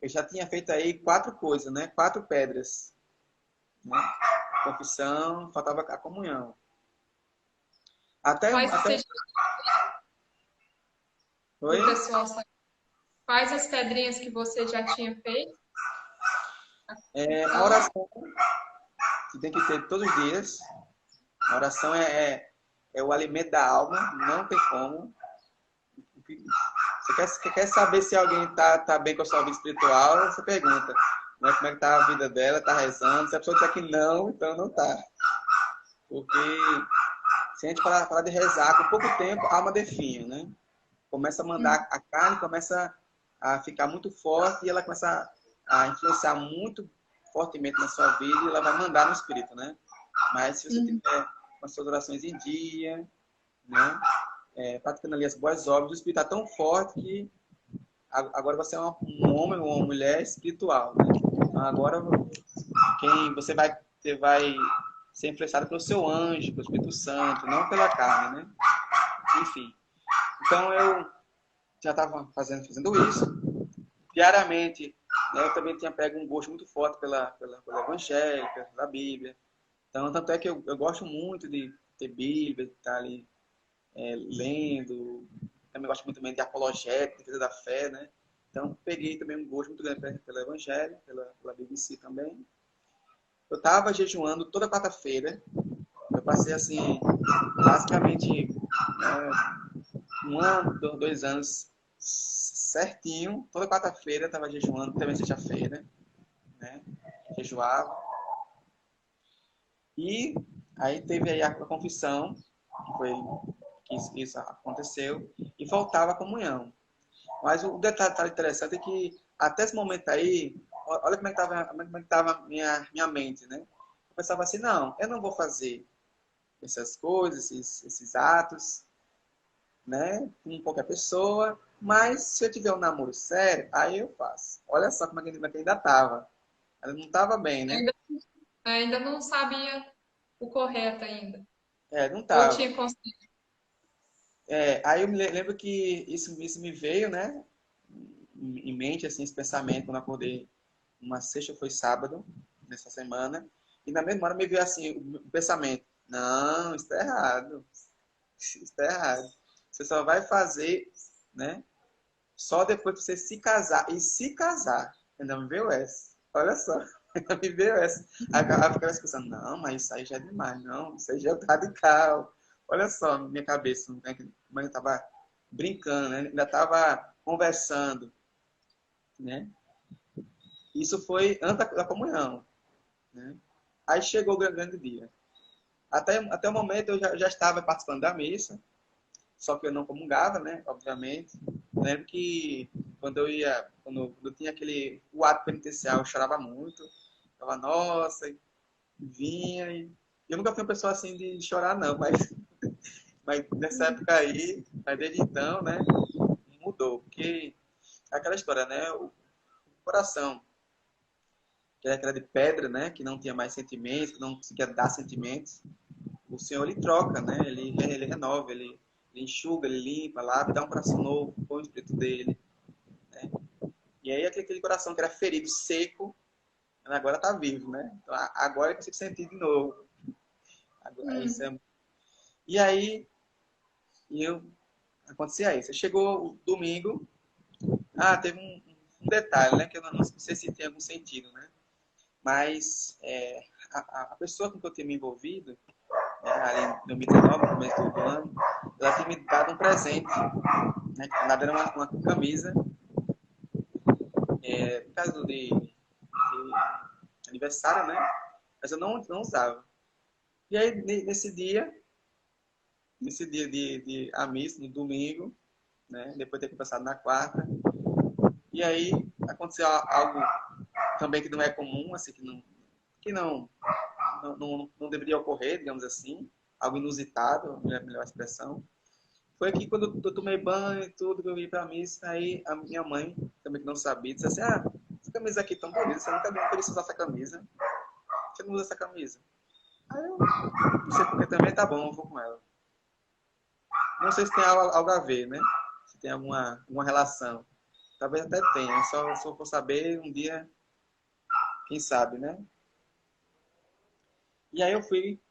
eu já tinha feito aí 4 coisas, né? 4 pedras, né? Confissão, faltava a comunhão. Quais Até você, foi? o pessoal sabe, quais as pedrinhas que você já tinha feito? A Então, oração que tem que ter todos os dias. A oração é o alimento da alma, não tem como. Você quer saber se alguém tá bem com a sua vida espiritual, você pergunta, né, como é que tá a vida dela, tá rezando. Se a pessoa disser que não, então não tá. Porque se a gente parar de rezar, com pouco tempo, a alma definha, né? Começa a mandar, a carne começa a ficar muito forte e ela começa a influenciar muito fortemente na sua vida e ela vai mandar no espírito, né? Mas se você tiver com as suas orações em dia, né? Praticando ali as boas obras, o espírito está tão forte que agora você é um homem ou uma mulher espiritual, né? Então agora você vai ser influenciado pelo seu anjo, pelo Espírito Santo, não pela carne, né? Enfim. Então eu já estava fazendo isso. Diariamente, né, eu também tinha pego um gosto muito forte pelo Evangelho, pela Bíblia. Então, tanto é que eu gosto muito de ter Bíblia, de estar ali lendo. Também gosto muito também de apologética, defesa da fé, né? Então, peguei também um gosto muito grande pelo Evangelho, pela Bíblia em si também. Eu estava jejuando toda quarta-feira. Eu passei, assim, basicamente, um ano, 2 anos certinho. Toda quarta-feira eu estava jejuando, também sexta-feira, né? Jejuava. E aí teve aí a confissão, que foi que isso aconteceu, e faltava a comunhão. Mas o detalhe interessante é que até esse momento aí, olha como é que estava minha mente, né? Eu pensava assim, não, eu não vou fazer essas coisas, esses atos, né, com qualquer pessoa, mas se eu tiver um namoro sério, aí eu faço. Olha só como é que ainda estava. Ela não estava bem, né? ainda, ainda não sabia o correto ainda. Não Ou estava. tinha consciência. Aí eu me lembro que isso me veio, né, em mente, assim, esse pensamento, quando eu acordei uma sexta ou foi sábado, nessa semana, e na mesma hora me veio, assim, o pensamento, não, isso está errado, isso está errado. Você só vai fazer, né, só depois que você se casar, e se casar, ainda me veio essa, olha só, ainda me veio essa. Aí eu ficava pensando, não, mas isso aí já é demais, não, isso aí já é radical. Olha só, minha cabeça, né, como eu estava brincando, né, ainda estava conversando, né. Isso foi antes da comunhão, né. Aí chegou o grande dia. Até o momento eu já estava participando da missa, só que eu não comungava, né? Obviamente. Eu lembro que quando eu tinha o ato penitencial, eu chorava muito. Falava, nossa, e vinha. E eu nunca fui uma pessoa assim de chorar, não, mas nessa época aí, mas desde então, né, mudou. Porque é aquela história, né? O coração, que era de pedra, né? Que não tinha mais sentimentos, que não conseguia dar sentimentos. O Senhor, ele troca, né? Ele renova, ele enxuga, ele limpa, lava, dá um coração novo, põe o Espírito dele, né? E aí aquele coração que era ferido, seco, agora está vivo, né? Então, agora eu consigo sentir de novo. Agora, isso Hum. é... E aí, acontecia isso. Chegou o domingo, teve um detalhe, né? Que eu não sei se tem algum sentido, né? Mas a pessoa com que eu tinha me envolvido, né, ali em 2019, no começo do ano, ela tinha me dado um presente, né? Que nada era uma camisa, no caso de aniversário, né? Mas eu não usava. E aí, nesse dia de a missa, no domingo, né? Depois de ter começado na quarta, e aí aconteceu algo também que não é comum, assim, que não deveria ocorrer, digamos assim, algo inusitado, melhor expressão. Foi que quando eu tomei banho e tudo, que eu vim pra missa, aí a minha mãe, também que não sabia, disse assim, essa camisa aqui tão bonita, você nunca viu usar essa camisa. Você não usa essa camisa. Aí eu, não sei porque também, tá bom, eu vou com ela. Não sei se tem algo a ver, né? Se tem alguma relação. Talvez até tenha, só for saber um dia, quem sabe, né? E aí eu fui,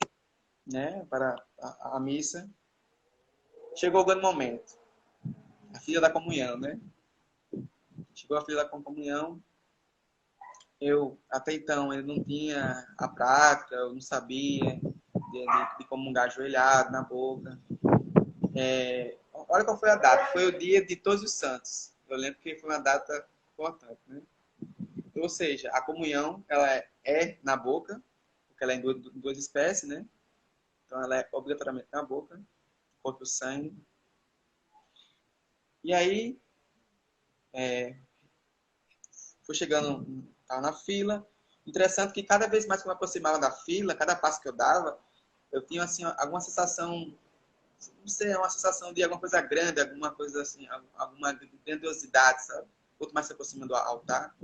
né, para a missa. Chegou o grande momento. A filha da comunhão, né? Chegou a filha da comunhão. Eu, até então, eu não tinha a prática, eu não sabia de comungar ajoelhado na boca. Olha qual foi a data. Foi o dia de Todos os Santos. Eu lembro que foi uma data importante, né? Ou seja, a comunhão, ela é na boca, porque ela é em duas espécies, né? Então, ela é obrigatoriamente na boca, corpo e sangue. E aí, fui chegando, estava na fila. Interessante que cada vez mais que eu me aproximava da fila, cada passo que eu dava, eu tinha assim alguma sensação, não sei, uma sensação de alguma coisa grande, alguma coisa assim, alguma grandiosidade, sabe? Quanto mais se aproxima do altar,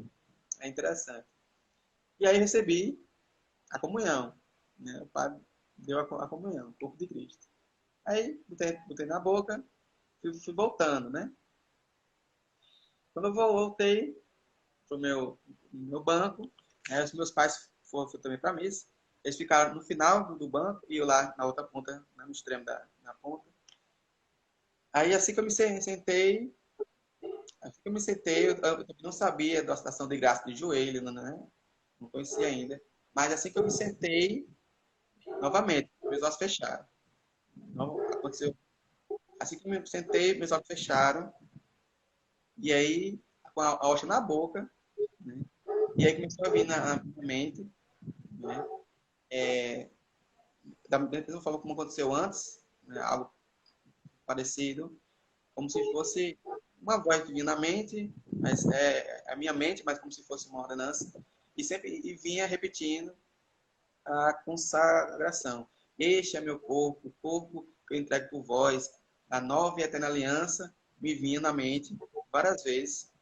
é interessante. E aí recebi a comunhão, né? O padre deu a comunhão, o corpo de Cristo. Aí botei na boca, fui voltando, né? Quando eu voltei pro meu banco, né, os meus pais foram também para a missa. Eles ficaram no final do banco e eu lá na outra ponta, né, no extremo da ponta. Aí assim que eu me sentei, eu não sabia da situação de graça de joelho, né? Não conhecia ainda. Mas assim que eu me sentei, novamente, meus olhos fecharam. Não aconteceu. Assim que eu me sentei, meus olhos fecharam. E aí, com a hóstia na boca, né? E aí começou a vir na minha mente, né? Da mesma forma como aconteceu antes, né? Algo parecido, como se fosse uma voz que vinha na mente, mas é a minha mente, mas como se fosse uma ordenança, e vinha repetindo a consagração. Este é meu corpo, o corpo que eu entrego por vós, a nova e eterna aliança, me vinha na mente várias vezes.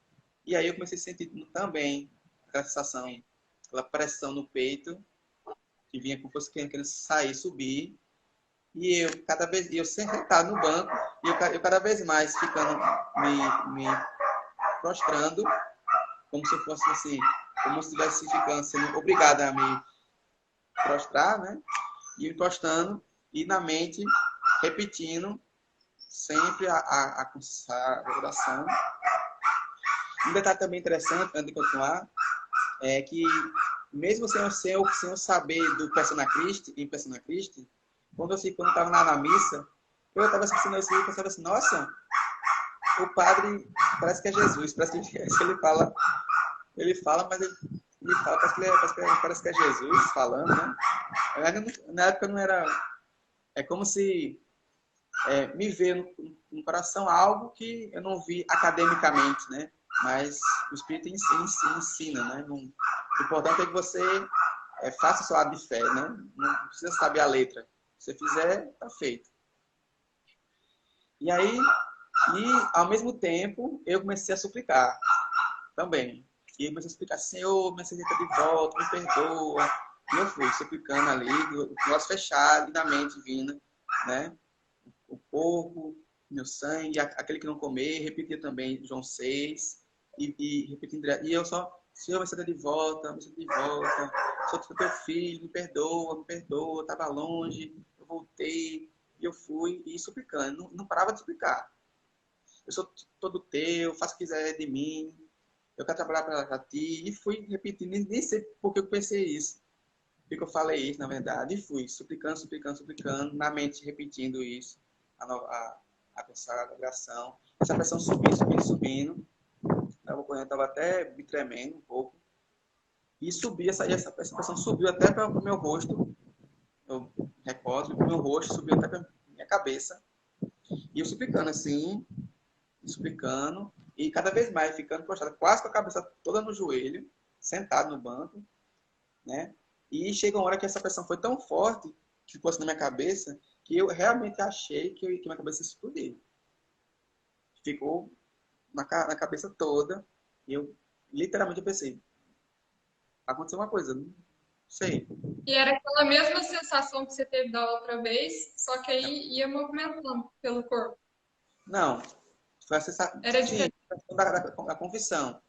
E aí eu comecei a sentir também aquela sensação, aquela pressão no peito, que vinha como se fosse querendo sair, subir. E eu sempre sentado no banco, e eu cada vez mais ficando, me prostrando, como se fosse assim, como se estivesse ficando, sendo obrigado a me prostrar, né? E me prostrando, e na mente, repetindo sempre a consagração. Um detalhe também interessante, antes de continuar, é que mesmo sem eu saber do Persona Christi, em Persona Christi, quando eu estava lá na missa, eu estava assistindo esse livro e pensava assim, nossa, o padre parece que é Jesus, parece que ele fala, mas ele fala, parece que é Jesus falando, né? Na época não era, é como se me ver no coração algo que eu não vi academicamente, né? Mas o Espírito ensina, né? O importante é que você faça o seu ato de fé, né? Não precisa saber a letra. Se você fizer, tá feito. E aí, ao mesmo tempo, eu comecei a suplicar também. E eu comecei a explicar, Senhor, minha sede está de volta, me perdoa. E eu fui suplicando ali, o negócio fechado, e na mente vindo, né? O corpo, meu sangue, aquele que não comer, repetia também João 6, e repetindo, e eu só, Senhor, me de volta, me de volta, sou teu filho, me perdoa, estava longe, eu voltei, e eu fui, e suplicando, não parava de suplicar. Eu sou todo teu, faça o que quiser de mim, eu quero trabalhar para ti, e fui repetindo, nem sei por que eu pensei isso, porque eu falei isso, na verdade, e fui suplicando, suplicando, suplicando, na mente repetindo isso, a consagração. Essa pressão subindo, subindo, subindo. Eu estava até me tremendo um pouco. E subi, essa pressão subiu até para o meu rosto. Eu recordo, o meu rosto subiu até para minha cabeça. E eu suplicando assim, suplicando, e cada vez mais ficando prostrado, quase com a cabeça toda no joelho, sentado no banco, né? E chega uma hora que essa pressão foi tão forte, que ficou assim na minha cabeça, que eu realmente achei que minha cabeça ia explodir. Ficou na cabeça toda, e eu literalmente pensei, aconteceu uma coisa, não sei. E era aquela mesma sensação que você teve da outra vez, só que aí ia movimentando pelo corpo. Não, foi a sensação, Era sim, diferente. da confissão.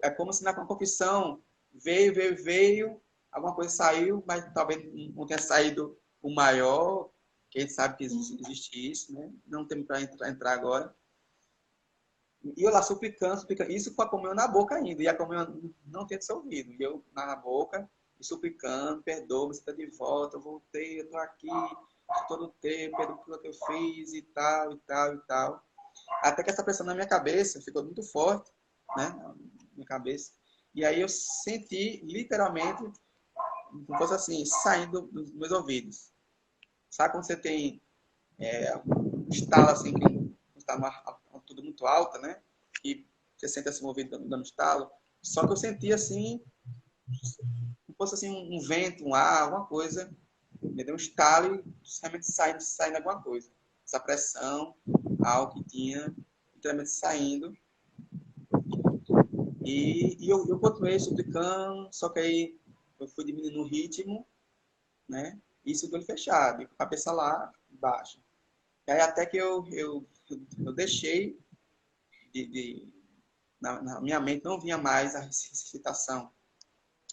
É como se na confissão veio, alguma coisa saiu, mas talvez não tenha saído o maior, que a gente sabe que existe isso, né? Não temos para entrar agora. E eu lá suplicando, suplicando. Isso com a comunhão na boca ainda. E a comunhão não tinha se ouvido. E eu na boca, e suplicando, perdoa, você está de volta, eu voltei, eu estou aqui, estou todo tempo, perdoa pelo que eu fiz e tal, e tal, e tal. Até que essa pressão na minha cabeça ficou muito forte, né? Na minha cabeça. E aí eu senti, literalmente, como fosse assim, saindo dos meus ouvidos. Sabe quando você tem um estalo assim, que está numa altura muito alta, né? E você sente assim, o ouvido dando estalo. Só que eu senti assim, como fosse assim, um vento, um ar, alguma coisa. Me deu um estalo e realmente saindo alguma coisa. Essa pressão, algo que tinha, literalmente saindo. E eu continuei suplicando, só que aí eu fui diminuindo o ritmo, né? Isso com ele fechado, e com a cabeça lá embaixo. E aí até que eu deixei na minha mente não vinha mais a recitação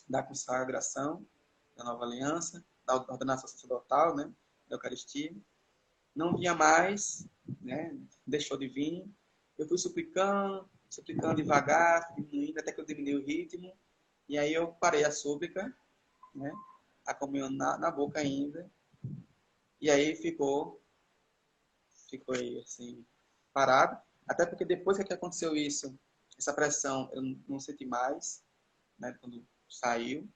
da consagração, da nova aliança, da ordenação sacerdotal, né? Da Eucaristia. Não vinha mais, né? Deixou de vir. Eu fui suplicando, suplicando devagar, diminuindo, até que eu diminui o ritmo. E aí eu parei a súplica, né? A comunhão na boca ainda. E aí ficou aí, assim, parado. Até porque depois que aconteceu isso, essa pressão eu não senti mais, né? Quando saiu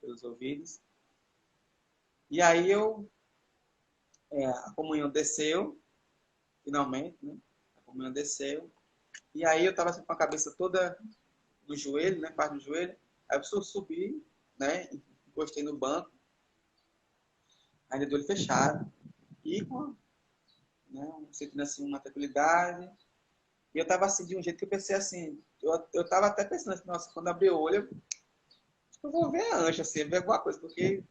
pelos ouvidos. E aí a comunhão desceu, finalmente, né? A comunhão desceu. E aí eu estava assim, com a cabeça toda no joelho, né? Parte do joelho. Aí eu subi, né? Encostei no banco, ainda do olho fechado. E com, né? Sentindo assim uma tranquilidade. E eu estava assim, de um jeito que eu pensei assim, eu estava até pensando assim, nossa, quando abrir o olho, eu vou ver a ancha, assim, ver alguma coisa, porque,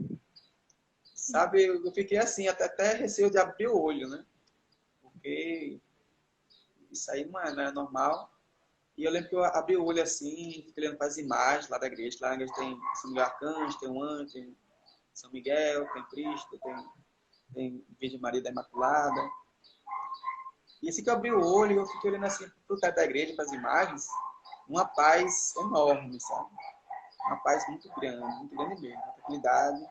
sabe, eu fiquei assim, até receio de abrir o olho, né? Porque isso aí não é normal. E eu lembro que eu abri o olho assim, fiquei olhando para as imagens lá da igreja. Lá na igreja tem São Miguel Arcanjo, tem um anjo, tem São Miguel, tem Cristo, tem Virgem Maria da Imaculada. E assim que eu abri o olho, eu fiquei olhando assim para o teto da igreja, para as imagens, uma paz enorme, sabe? Uma paz muito grande mesmo, uma tranquilidade.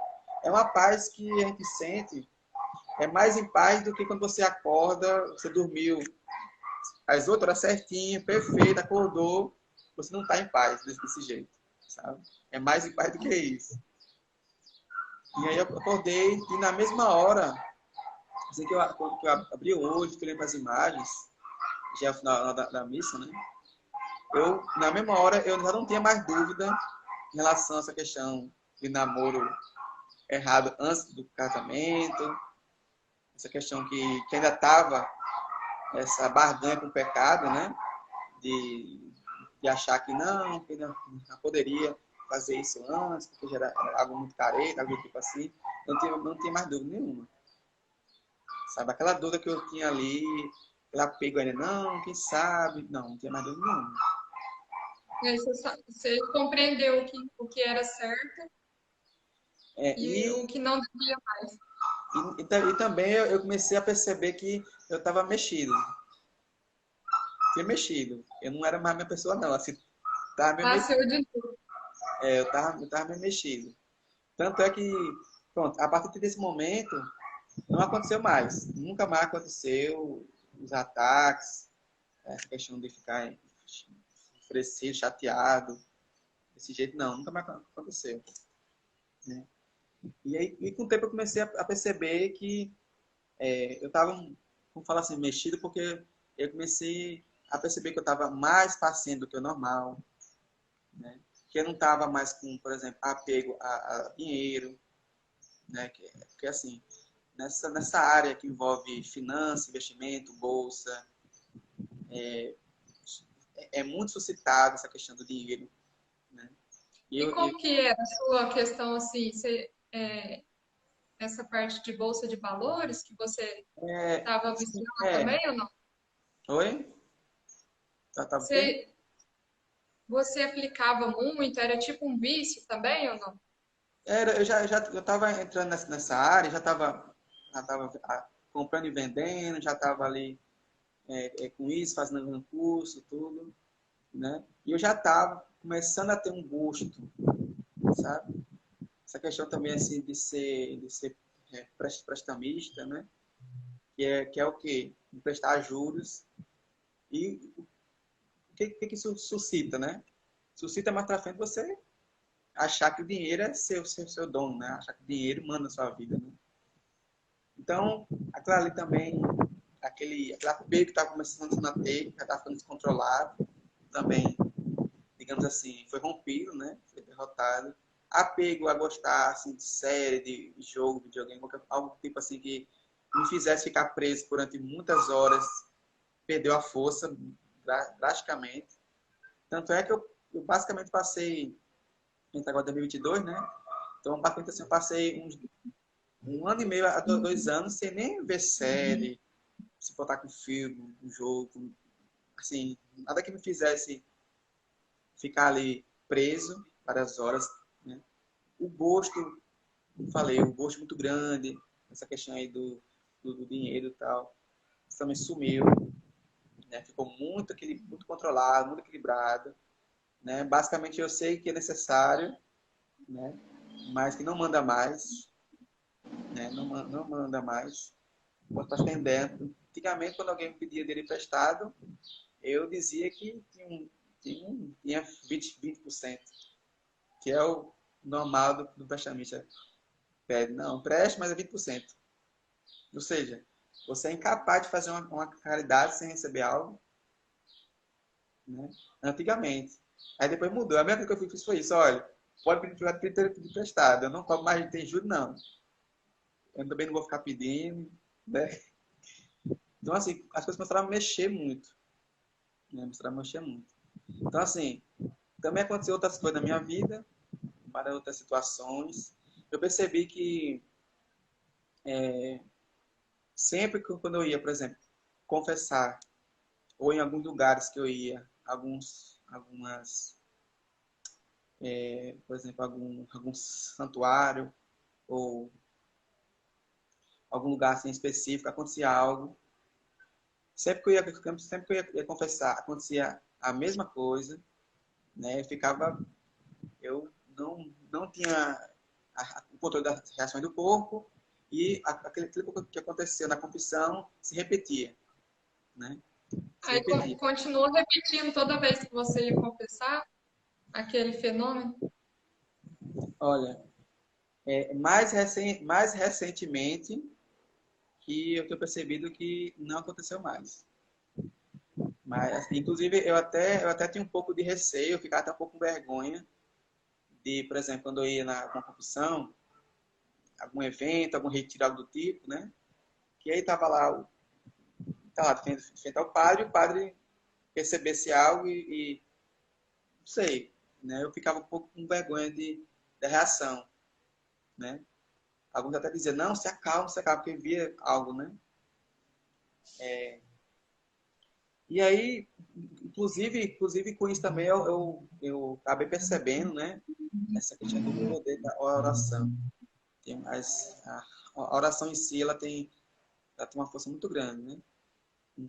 É uma paz que a gente sente, é mais em paz do que quando você acorda, você dormiu às 8 horas certinho, perfeito, acordou, você não está em paz desse jeito, sabe? É mais em paz do que isso. E aí eu acordei e na mesma hora, assim que eu abri o olho, fiquei olhando para as imagens, já é o final da missa, né? Na mesma hora, eu já não tinha mais dúvida em relação a essa questão de namoro errado antes do casamento, essa questão que ainda estava essa barganha com o pecado, né? De de achar que não poderia fazer isso antes, porque já era algo muito careta, algo do tipo assim. Não tinha mais dúvida nenhuma. Sabe? Aquela dúvida que eu tinha ali, aquele apego ainda, não, quem sabe? Não tinha mais dúvida nenhuma. E aí você compreendeu o que era certo É, e o que não devia mais. e também eu comecei a perceber que eu estava mexido. Tinha mexido. Eu não era mais a minha pessoa, não. Assim, tava meio mexido. Nasceu de novo. Eu tava meio mexido. Tanto é que, pronto, a partir desse momento, não aconteceu mais. Nunca mais aconteceu os ataques, essa questão de ficar enfurecido, chateado. Desse jeito, não. Nunca mais aconteceu. Né? E aí, e com o tempo eu comecei a perceber que eu estava, vamos falar assim, mexido, porque eu comecei a perceber que eu estava mais paciente do que o normal, né? Que eu não estava mais com, por exemplo, apego a dinheiro, né? Porque assim, nessa área que envolve finanças, investimento, bolsa, é muito suscitado essa questão do dinheiro, né? E E eu, como que era a sua questão assim, essa parte de bolsa de valores que você estava viciado é, também ou não? oi? Tá o quê? Você, você aplicava muito? Era tipo um vício também ou não? Eu estava entrando nessa área, já tava comprando e vendendo, já estava ali com isso, fazendo um curso, tudo, né? E eu já estava começando a ter um gosto, sabe? Essa questão também assim de ser prestamista, né? Que é o quê? Emprestar juros. E o que isso suscita, né? Suscita mais pra frente você achar que o dinheiro é seu dono, né? Achar que o dinheiro manda na sua vida, né? Então, aquilo ali também, aquele apego que estava começando a ter, já estava ficando descontrolado, também, digamos assim, foi rompido, né? Foi derrotado. Apego a gostar assim, de série, de jogo, videogame, algo tipo assim que me fizesse ficar preso durante muitas horas, perdeu a força drasticamente. Tanto é que eu basicamente passei, a gente agora em 2022, né? Então, basicamente assim, eu passei um ano e meio a 2 anos sem nem ver série, se botar com filme, um jogo, assim, nada que me fizesse ficar ali preso várias horas, né? O gosto, como falei, o gosto muito grande, essa questão aí do dinheiro e tal, isso também sumiu, né? Ficou muito controlado, muito equilibrado, né? Basicamente eu sei que é necessário, né? Mas que não manda mais, né? Não manda mais, pode estar dentro. Antigamente, quando alguém me pedia dinheiro emprestado, eu dizia que tinha 20%, que é o normal do prestamista. Pede, não, preste, mas é 20%. Ou seja, você é incapaz de fazer uma caridade sem receber algo, né? Antigamente. Aí depois mudou. A mesma coisa que eu fiz foi isso, olha, pode pedir emprestado, eu não cobro mais, tem juros não. Eu também não vou ficar pedindo, né? Então, assim, as coisas começaram a mexer muito, né? Começaram a mexer muito. Então, assim, também aconteceu outras coisas na minha vida, para outras situações. Eu percebi que sempre que quando eu ia, por exemplo, confessar, ou em alguns lugares que eu ia, por exemplo, algum santuário, ou algum lugar assim específico, acontecia algo. Sempre que eu ia confessar, acontecia a mesma coisa, né? Eu não tinha o controle das reações do corpo e aquilo que aconteceu na confissão se repetia, né? Se Aí repetia. continua repetindo toda vez que você ia confessar aquele fenômeno. Olha, mais recentemente que eu tenho percebido que não aconteceu mais. Mas, assim, inclusive, eu até tinha um pouco de receio, eu ficava até um pouco com vergonha de, por exemplo, quando eu ia na uma confissão, algum evento, algum retiro, algo do tipo, né? Que aí tava lá, tá lá frente ao padre, e o padre recebesse algo sei, né? Eu ficava um pouco com vergonha da reação, né? Alguns até diziam, não, se acalma, porque via algo, né? E aí, inclusive com isso também eu acabei percebendo, né? Essa questão do poder da oração. A oração em si, ela tem uma força muito grande, né?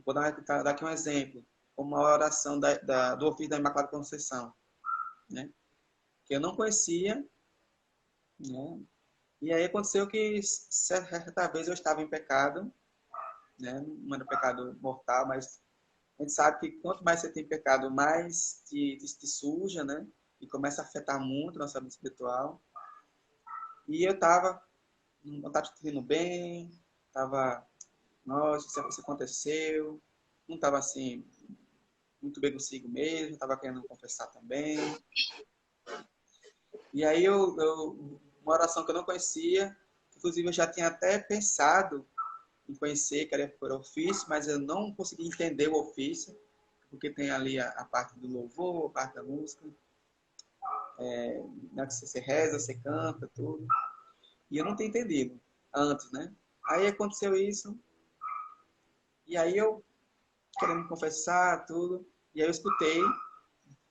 Vou dar aqui um exemplo, como a oração do ofício da Imaculada Conceição, né? Que eu não conhecia, né? E aí aconteceu que certa vez eu estava em pecado, né? Não era pecado mortal, mas a gente sabe que quanto mais você tem pecado, mais te suja, né? E começa a afetar muito a nossa vida espiritual. E eu não estava sentindo bem, estava, nossa, isso aconteceu, não estava assim, muito bem consigo mesmo, estava querendo confessar também. E aí uma oração que eu não conhecia, inclusive eu já tinha até pensado em conhecer, que era por ofício, mas eu não consegui entender o ofício, porque tem ali a parte do louvor, a parte da música, né, que você reza, você canta, tudo. E eu não tinha entendido antes, né? Aí aconteceu isso, e aí eu querendo me confessar, tudo, e aí eu escutei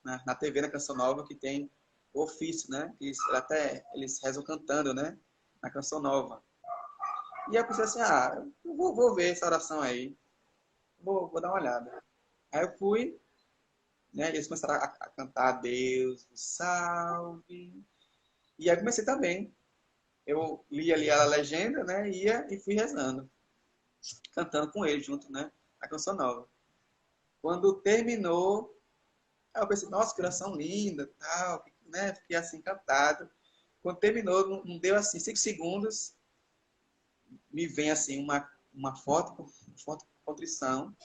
na TV, na Canção Nova, que tem o ofício, né? Que eles rezam cantando, né? Na Canção Nova. E eu pensei assim, eu vou ver essa oração aí, vou dar uma olhada. Aí eu fui, né? Eles começaram a cantar Deus, salve. E aí comecei também. Eu li ali a legenda, né? Ia e fui rezando, cantando com eles junto, né? A Canção Nova. Quando terminou, aí eu pensei, nossa, que oração linda, tal, né? Fiquei assim encantado. Quando terminou, não deu assim 5 segundos, me vem assim forte contrição,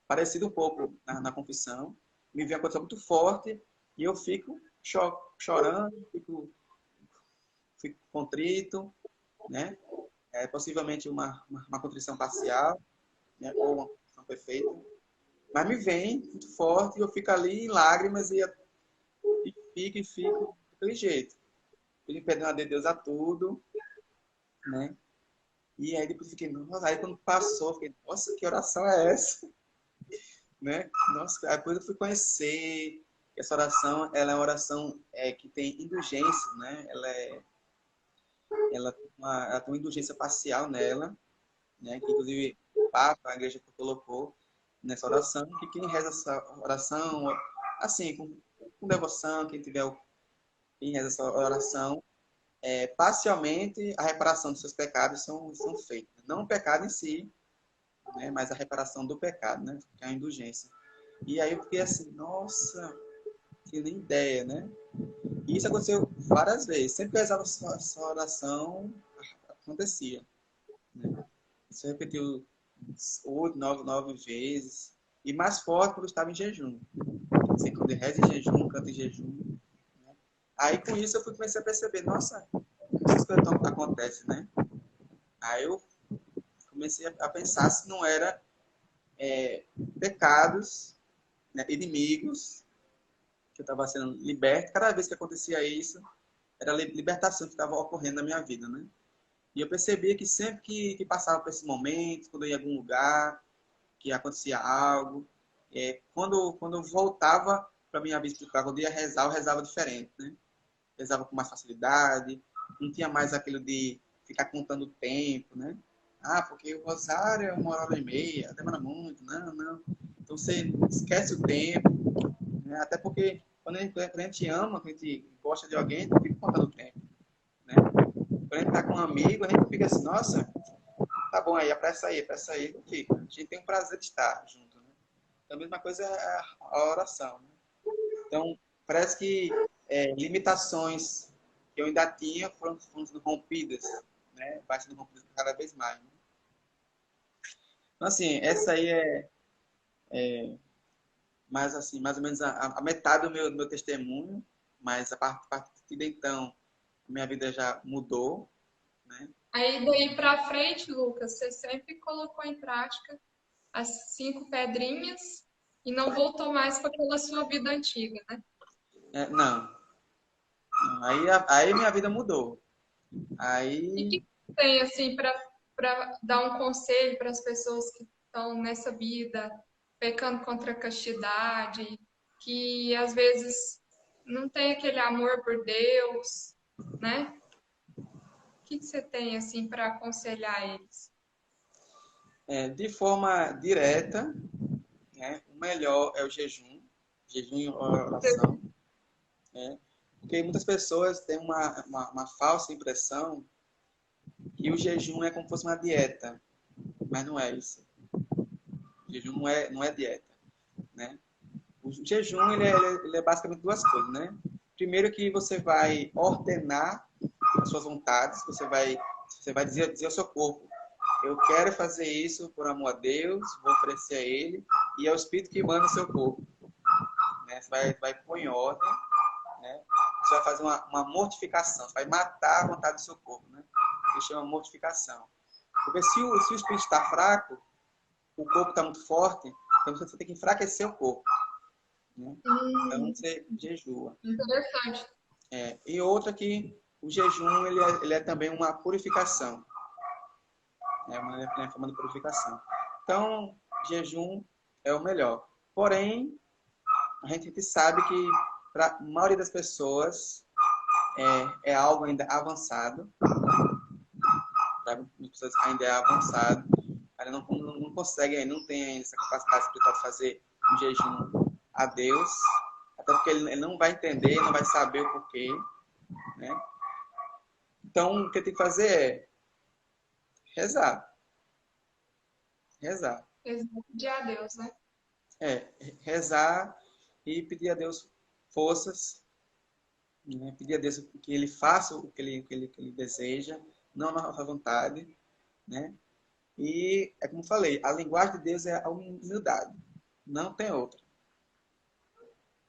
parecido um pouco na confissão. Me vem uma coisa muito forte e eu fico chorando, fico contrito, né? Possivelmente uma contrição parcial, né? Ou uma contrição perfeita. Mas me vem muito forte e eu fico ali em lágrimas e fico daquele jeito. Ele perdendo a Deus a tudo, né? E aí depois fiquei, nossa, aí quando passou, fiquei, nossa, que oração é essa? Né? Nossa, aí depois eu fui conhecer que essa oração, ela é uma oração que tem indulgência, né? Ela tem uma indulgência parcial nela, né? Que inclusive o Papa, a igreja colocou nessa oração, que quem reza essa oração, assim, com devoção, quem reza essa oração, parcialmente a reparação dos seus pecados são feitas. Não o pecado em si, né? Mas a reparação do pecado, né? Que é a indulgência. E aí eu fiquei assim, nossa, não tinha nem ideia, né? E isso aconteceu várias vezes. Sempre que eu rezava essa oração, acontecia. Né? Isso repetiu 8, 9 vezes. E mais forte quando eu estava em jejum. Assim, quando eu rezo em jejum, canto em jejum. Né? Aí com isso eu comecei a perceber, nossa, essas coisas acontecem, né? Aí eu comecei a pensar se não era pecados, né, inimigos, que eu estava sendo liberto. Cada vez que acontecia isso, era a libertação que estava ocorrendo na minha vida, né? E eu percebia que sempre que passava por esse momento, quando eu ia em algum lugar, que acontecia algo, quando eu voltava para minha vida espiritual, quando eu ia rezar, eu rezava diferente, né? Rezava com mais facilidade, não tinha mais aquilo de ficar contando o tempo, né? Porque o rosário é 1 hora e meia, demora muito, não. Então você esquece o tempo, né? Até porque quando a gente ama, quando a gente gosta de alguém, não fica contando o tempo, né? Quando a gente tá com um amigo, a gente fica assim, nossa, tá bom aí, apressa aí, não fica. A gente tem o prazer de estar junto, né? Então, a mesma coisa é a oração, né? Então, parece que limitações que eu ainda tinha foram sendo rompidas, né? Vai sendo rompidas cada vez mais, né? Então, assim, essa aí mais assim, mais ou menos a metade do meu testemunho, mas a partir de então, minha vida já mudou, né? Aí daí para frente, Lucas, você sempre colocou em prática as 5 pedrinhas E não voltou mais para aquela sua vida antiga, né? Não. Aí minha vida mudou. E o Aí, que tem, assim, para dar um conselho para as pessoas que estão nessa vida, pecando contra a castidade, que às vezes não tem aquele amor por Deus, né? O que você tem, assim, para aconselhar eles? de forma direta, né, o melhor é o jejum e oração, né? Porque muitas pessoas têm uma falsa impressão que o jejum é como se fosse uma dieta, mas não é isso. O jejum não é dieta, né? O jejum ele é basicamente duas coisas, né? Primeiro que você vai ordenar as suas vontades, você vai dizer ao seu corpo, eu quero fazer isso por amor a Deus, vou oferecer a Ele, e é o Espírito que manda no seu corpo. Né? Você vai pôr em ordem, né? Você vai fazer uma mortificação, você vai matar a vontade do seu corpo, né? Isso chama mortificação. Porque se o espírito está fraco, o corpo está muito forte, então você tem que enfraquecer o corpo. Né? Então Hum, você jejua. interessante. E outra que o jejum ele é também uma purificação. É uma forma de purificação. Então, jejum é o melhor. Porém, a gente sabe que para a maioria das pessoas é algo ainda avançado. Para muitas pessoas ainda é avançado. Ela não consegue, não tem essa capacidade espiritual de fazer um jejum a Deus. Até porque ele não vai entender, não vai saber o porquê. Né? Então, o que tem que fazer é rezar. Rezar. Pedir a Deus, né? Rezar e pedir a Deus forças, né? Pedir a Deus que Ele faça o que ele deseja, não na nossa vontade, né? E é como eu falei, a linguagem de Deus é a humildade, não tem outra.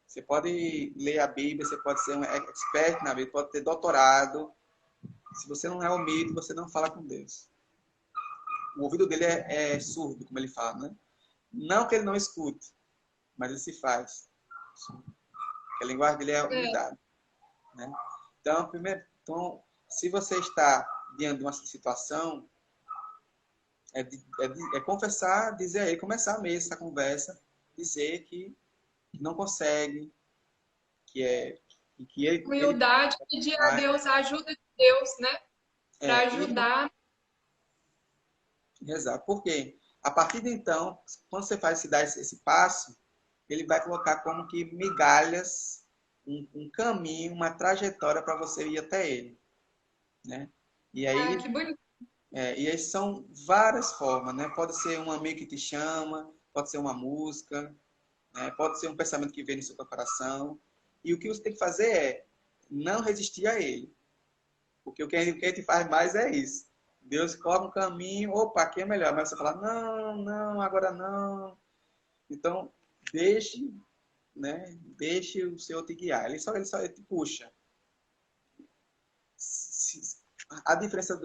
Você pode ler a Bíblia, você pode ser um expert na Bíblia, pode ter doutorado. Se você não é humilde, você não fala com Deus. O ouvido dele é surdo, como ele fala, né? Não que ele não escute, mas ele se faz. A linguagem dele é a É, humildade. Né? Então, então, se você está diante de uma situação, é confessar, dizer a ele, começar mesmo essa conversa, dizer que não consegue, que é que ele humildade, pedir a faz, Deus a ajuda de Deus, né? Para e ajudar. rezar. Por quê? A partir de então, quando você faz dar esse passo, ele vai colocar como que migalhas, um caminho, uma trajetória para você ir até ele. Né? E Ah, aí que bonito. E aí são várias formas, né? Pode ser um amigo que te chama, pode ser uma música, né? Pode ser um pensamento que vem no seu coração. E o que você tem que fazer é não resistir a ele. Porque o que a gente faz mais é isso. Deus coloca um caminho, opa, aqui é melhor. Mas você fala, não, não, agora não. Então, deixe, né? Deixe o Senhor te guiar. Ele só te puxa. A diferença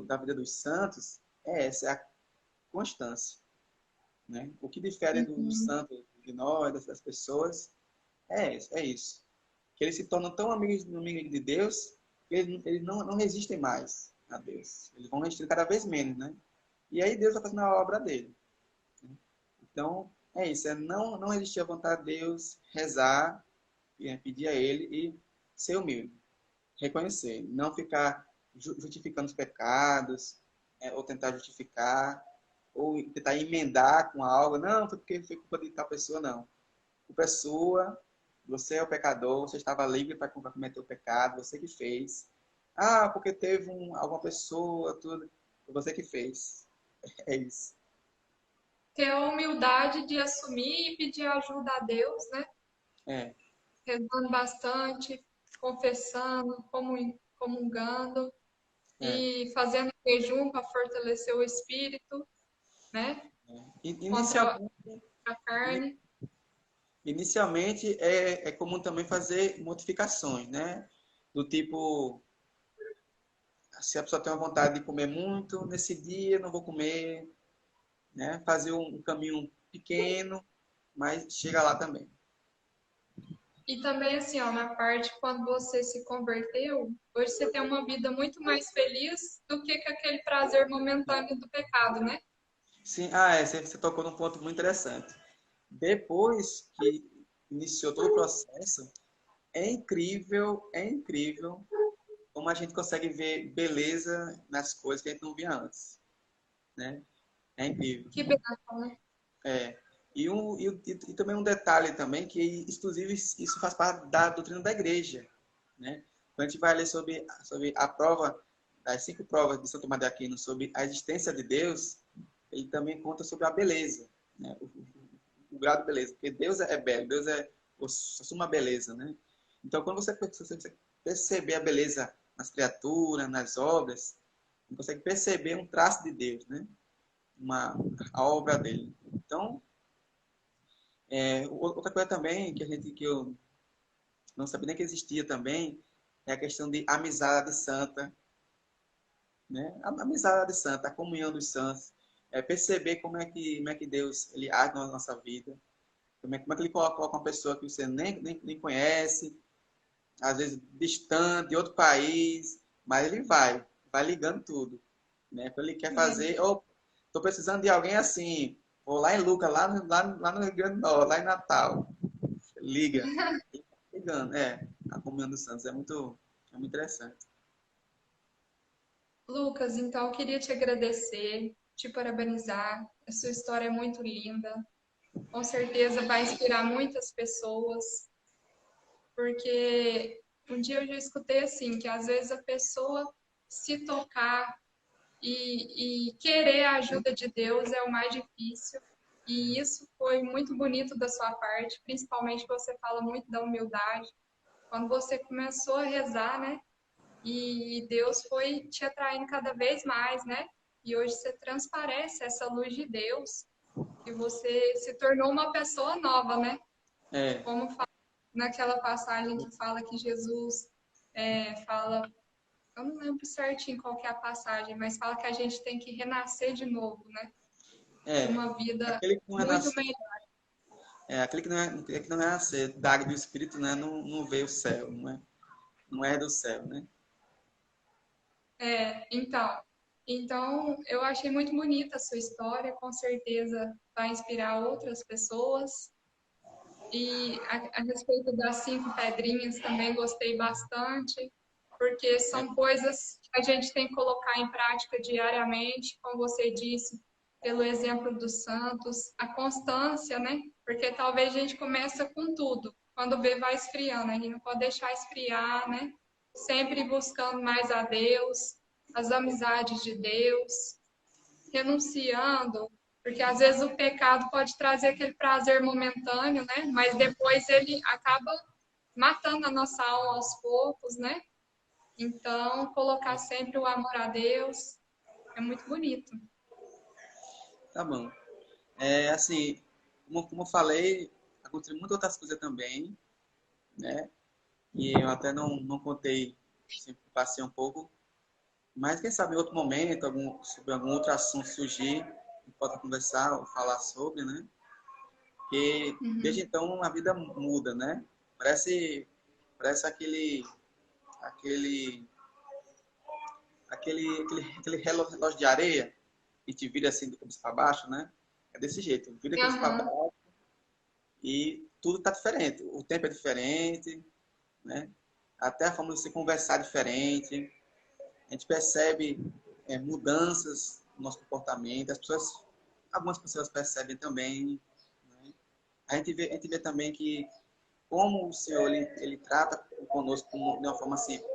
da vida dos santos é essa, é a constância. Né? O que difere do Uhum. santo de nós, das pessoas, é isso. Que eles se tornam tão amigos de Deus que eles não resistem mais a Deus. Eles vão resistir cada vez menos, né? E aí Deus vai fazendo a obra dele. Né? Então, é isso. É não resistir à vontade de Deus, rezar, pedir a Ele e ser humilde. Reconhecer. Não ficar justificando os pecados, ou tentar justificar ou tentar emendar com algo. Não, foi porque foi culpa de tal pessoa, não. A culpa é sua, você é o pecador, você estava livre para cometer o pecado, você que fez. Ah, porque teve alguma pessoa, tudo. Foi você que fez. É isso. Ter a humildade de assumir e pedir ajuda a Deus, né? É, Rezando bastante, confessando, comungando é. e fazendo jejum para fortalecer o espírito, né? Contra Inicialmente, a carne. inicialmente é comum também fazer modificações, né? Do tipo, se a pessoa tem uma vontade de comer muito, nesse dia não vou comer, né? Fazer um caminho pequeno, mas chega lá também. E também, assim, ó, na parte quando você se converteu, hoje você tem uma vida muito mais feliz do que com aquele prazer momentâneo do pecado, né? Sim, você tocou num ponto muito interessante. Depois que iniciou todo o processo, é incrível como a gente consegue ver beleza nas coisas que a gente não via antes, né? É incrível. Que bênção, né? É. E também um detalhe também, que inclusive isso faz parte da doutrina da igreja, né? Quando a gente vai ler sobre a prova, das 5 provas de Santo Tomás de Aquino, sobre a existência de Deus, ele também conta sobre a beleza, né? O grau de beleza, porque Deus é belo, Deus é a suma beleza, né? Então, quando você perceber a beleza nas criaturas, nas obras, você consegue perceber um traço de Deus, né? A obra dele. Então, outra coisa também que eu não sabia nem que existia também é a questão de amizade santa, né? A amizade santa, a comunhão dos santos, perceber como é que Deus ele age na nossa vida, como é que ele coloca uma pessoa que você nem conhece, às vezes distante, de outro país, mas ele vai ligando tudo, né? Quando ele quer fazer, estou precisando de alguém assim, vou lá em Lucas, lá no Rio Grande do Norte, lá em Natal, liga, ligando, a comunhão dos santos é muito interessante. Lucas, então eu queria te agradecer, te parabenizar. A sua história é muito linda. Com certeza vai inspirar muitas pessoas, porque um dia eu já escutei assim, que às vezes a pessoa se tocar e querer a ajuda de Deus é o mais difícil. E isso foi muito bonito da sua parte, principalmente que você fala muito da humildade. Quando você começou a rezar, né? E Deus foi te atraindo cada vez mais, né? E hoje você transparece essa luz de Deus, que você se tornou uma pessoa nova, né? É, Como fala naquela passagem que fala que Jesus fala, eu não lembro certinho qual que é a passagem, mas fala que a gente tem que renascer de novo, né? Para é, uma vida aquele que não é muito nascer, melhor. aquele que não é nascer da água do Espírito, né, não vê o céu, não é do céu, né? Então, eu achei muito bonita a sua história, com certeza vai inspirar outras pessoas. E a respeito das 5 pedrinhas também gostei bastante, porque É, são coisas que a gente tem que colocar em prática diariamente, como você disse, pelo exemplo dos santos, a constância, né? Porque talvez a gente começa com tudo, quando vê vai esfriando, a gente não pode deixar esfriar, né? Sempre buscando mais a Deus, as amizades de Deus, renunciando, porque às vezes o pecado pode trazer aquele prazer momentâneo, né? Mas depois ele acaba matando a nossa alma aos poucos, né? Então, colocar sempre o amor a Deus é muito bonito. tá bom. Assim, como eu falei, aconteceu muitas outras coisas também, né? E eu até não contei, assim, passei um pouco, mas quem sabe em outro momento, sobre algum outro assunto surgir, a gente pode conversar ou falar sobre, né? Porque desde Uhum. então a vida muda, né? Parece aquele, aquele relógio de areia que te vira assim do cabeça para baixo, né? É desse jeito, vira de cabeça para Aham. baixo e tudo está diferente. O tempo é diferente, né? Até a forma de se conversar é diferente. A gente percebe mudanças no nosso comportamento. Algumas pessoas percebem também. Né? A gente vê também que como o Senhor ele trata conosco de uma forma simples.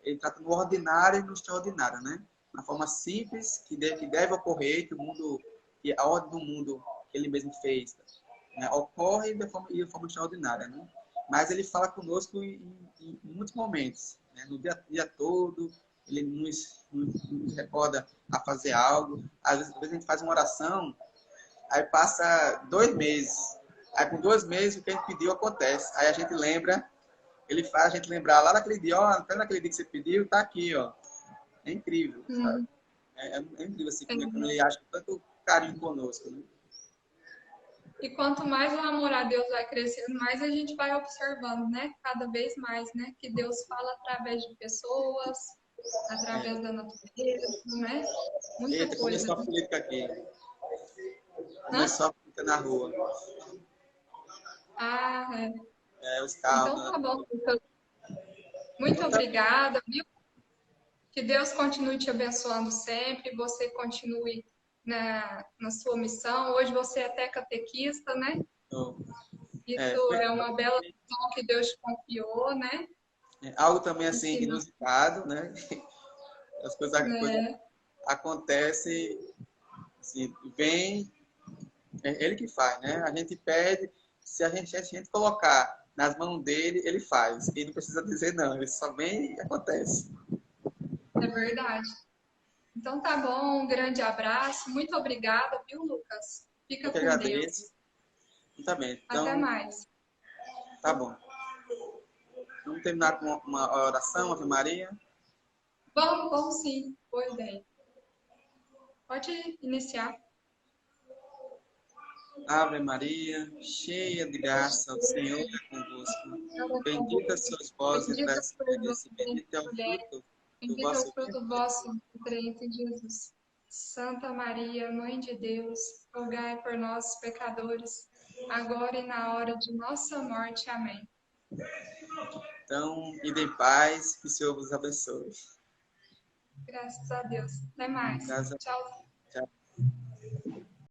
Ele trata no ordinário e no extraordinário, né? Na forma simples que deve ocorrer, que a ordem do mundo que ele mesmo fez, né? Ocorre de forma extraordinária, né? Mas ele fala conosco em muitos momentos, né? No dia todo, ele nos recorda a fazer algo. Às vezes a gente faz uma oração, aí passa 2 meses. Aí com 2 meses o que a gente pediu acontece. Aí a gente lembra, ele faz a gente lembrar lá naquele dia, ó, até naquele dia que você pediu, tá aqui, ó. É incrível, sabe? Uhum. É incrível assim, como Entendi. ele age com tanto carinho conosco, né? E quanto mais o amor a Deus vai crescendo, mais a gente vai observando, né? Cada vez mais, né? Que Deus fala através de pessoas, através É. da natureza, né? Muita Eita, coisa. começou a política aqui. Hã? Começou a política na rua. Ah, é. É, os carros. Então tá bom, Lucas. Muito Então tá. obrigada, viu? Que Deus continue te abençoando sempre, você continue na sua missão. Hoje você é até catequista, né? É, Isso é uma bela missão que Deus te confiou, né? algo também assim Ensinar, inusitado, né? Coisas né? acontecem, assim, vem, é ele que faz, né? A gente pede, se a gente colocar nas mãos dele, ele faz. Ele não precisa dizer não, ele só vem e acontece. É verdade. Então tá bom, um grande abraço. Muito obrigada, viu, Lucas? Eu Fica que com Deus. agradeço. Tá bem, Até então mais. tá bom. Vamos terminar com uma oração, Ave Maria. Vamos sim. Boa ideia. Pode iniciar. Ave Maria, cheia de graça, o Senhor é convosco. Bendita sois vós entre Bendita as sois mulheres, vós e entre bendito é as o mulheres, fruto do bendito é o vosso fruto do ventre. vosso ventre, Jesus. Santa Maria, Mãe de Deus, rogai por nós, pecadores, agora e na hora de nossa morte. Amém. Então, ide em paz, que o Senhor vos abençoe. Graças a Deus. Até mais. Graças Tchau.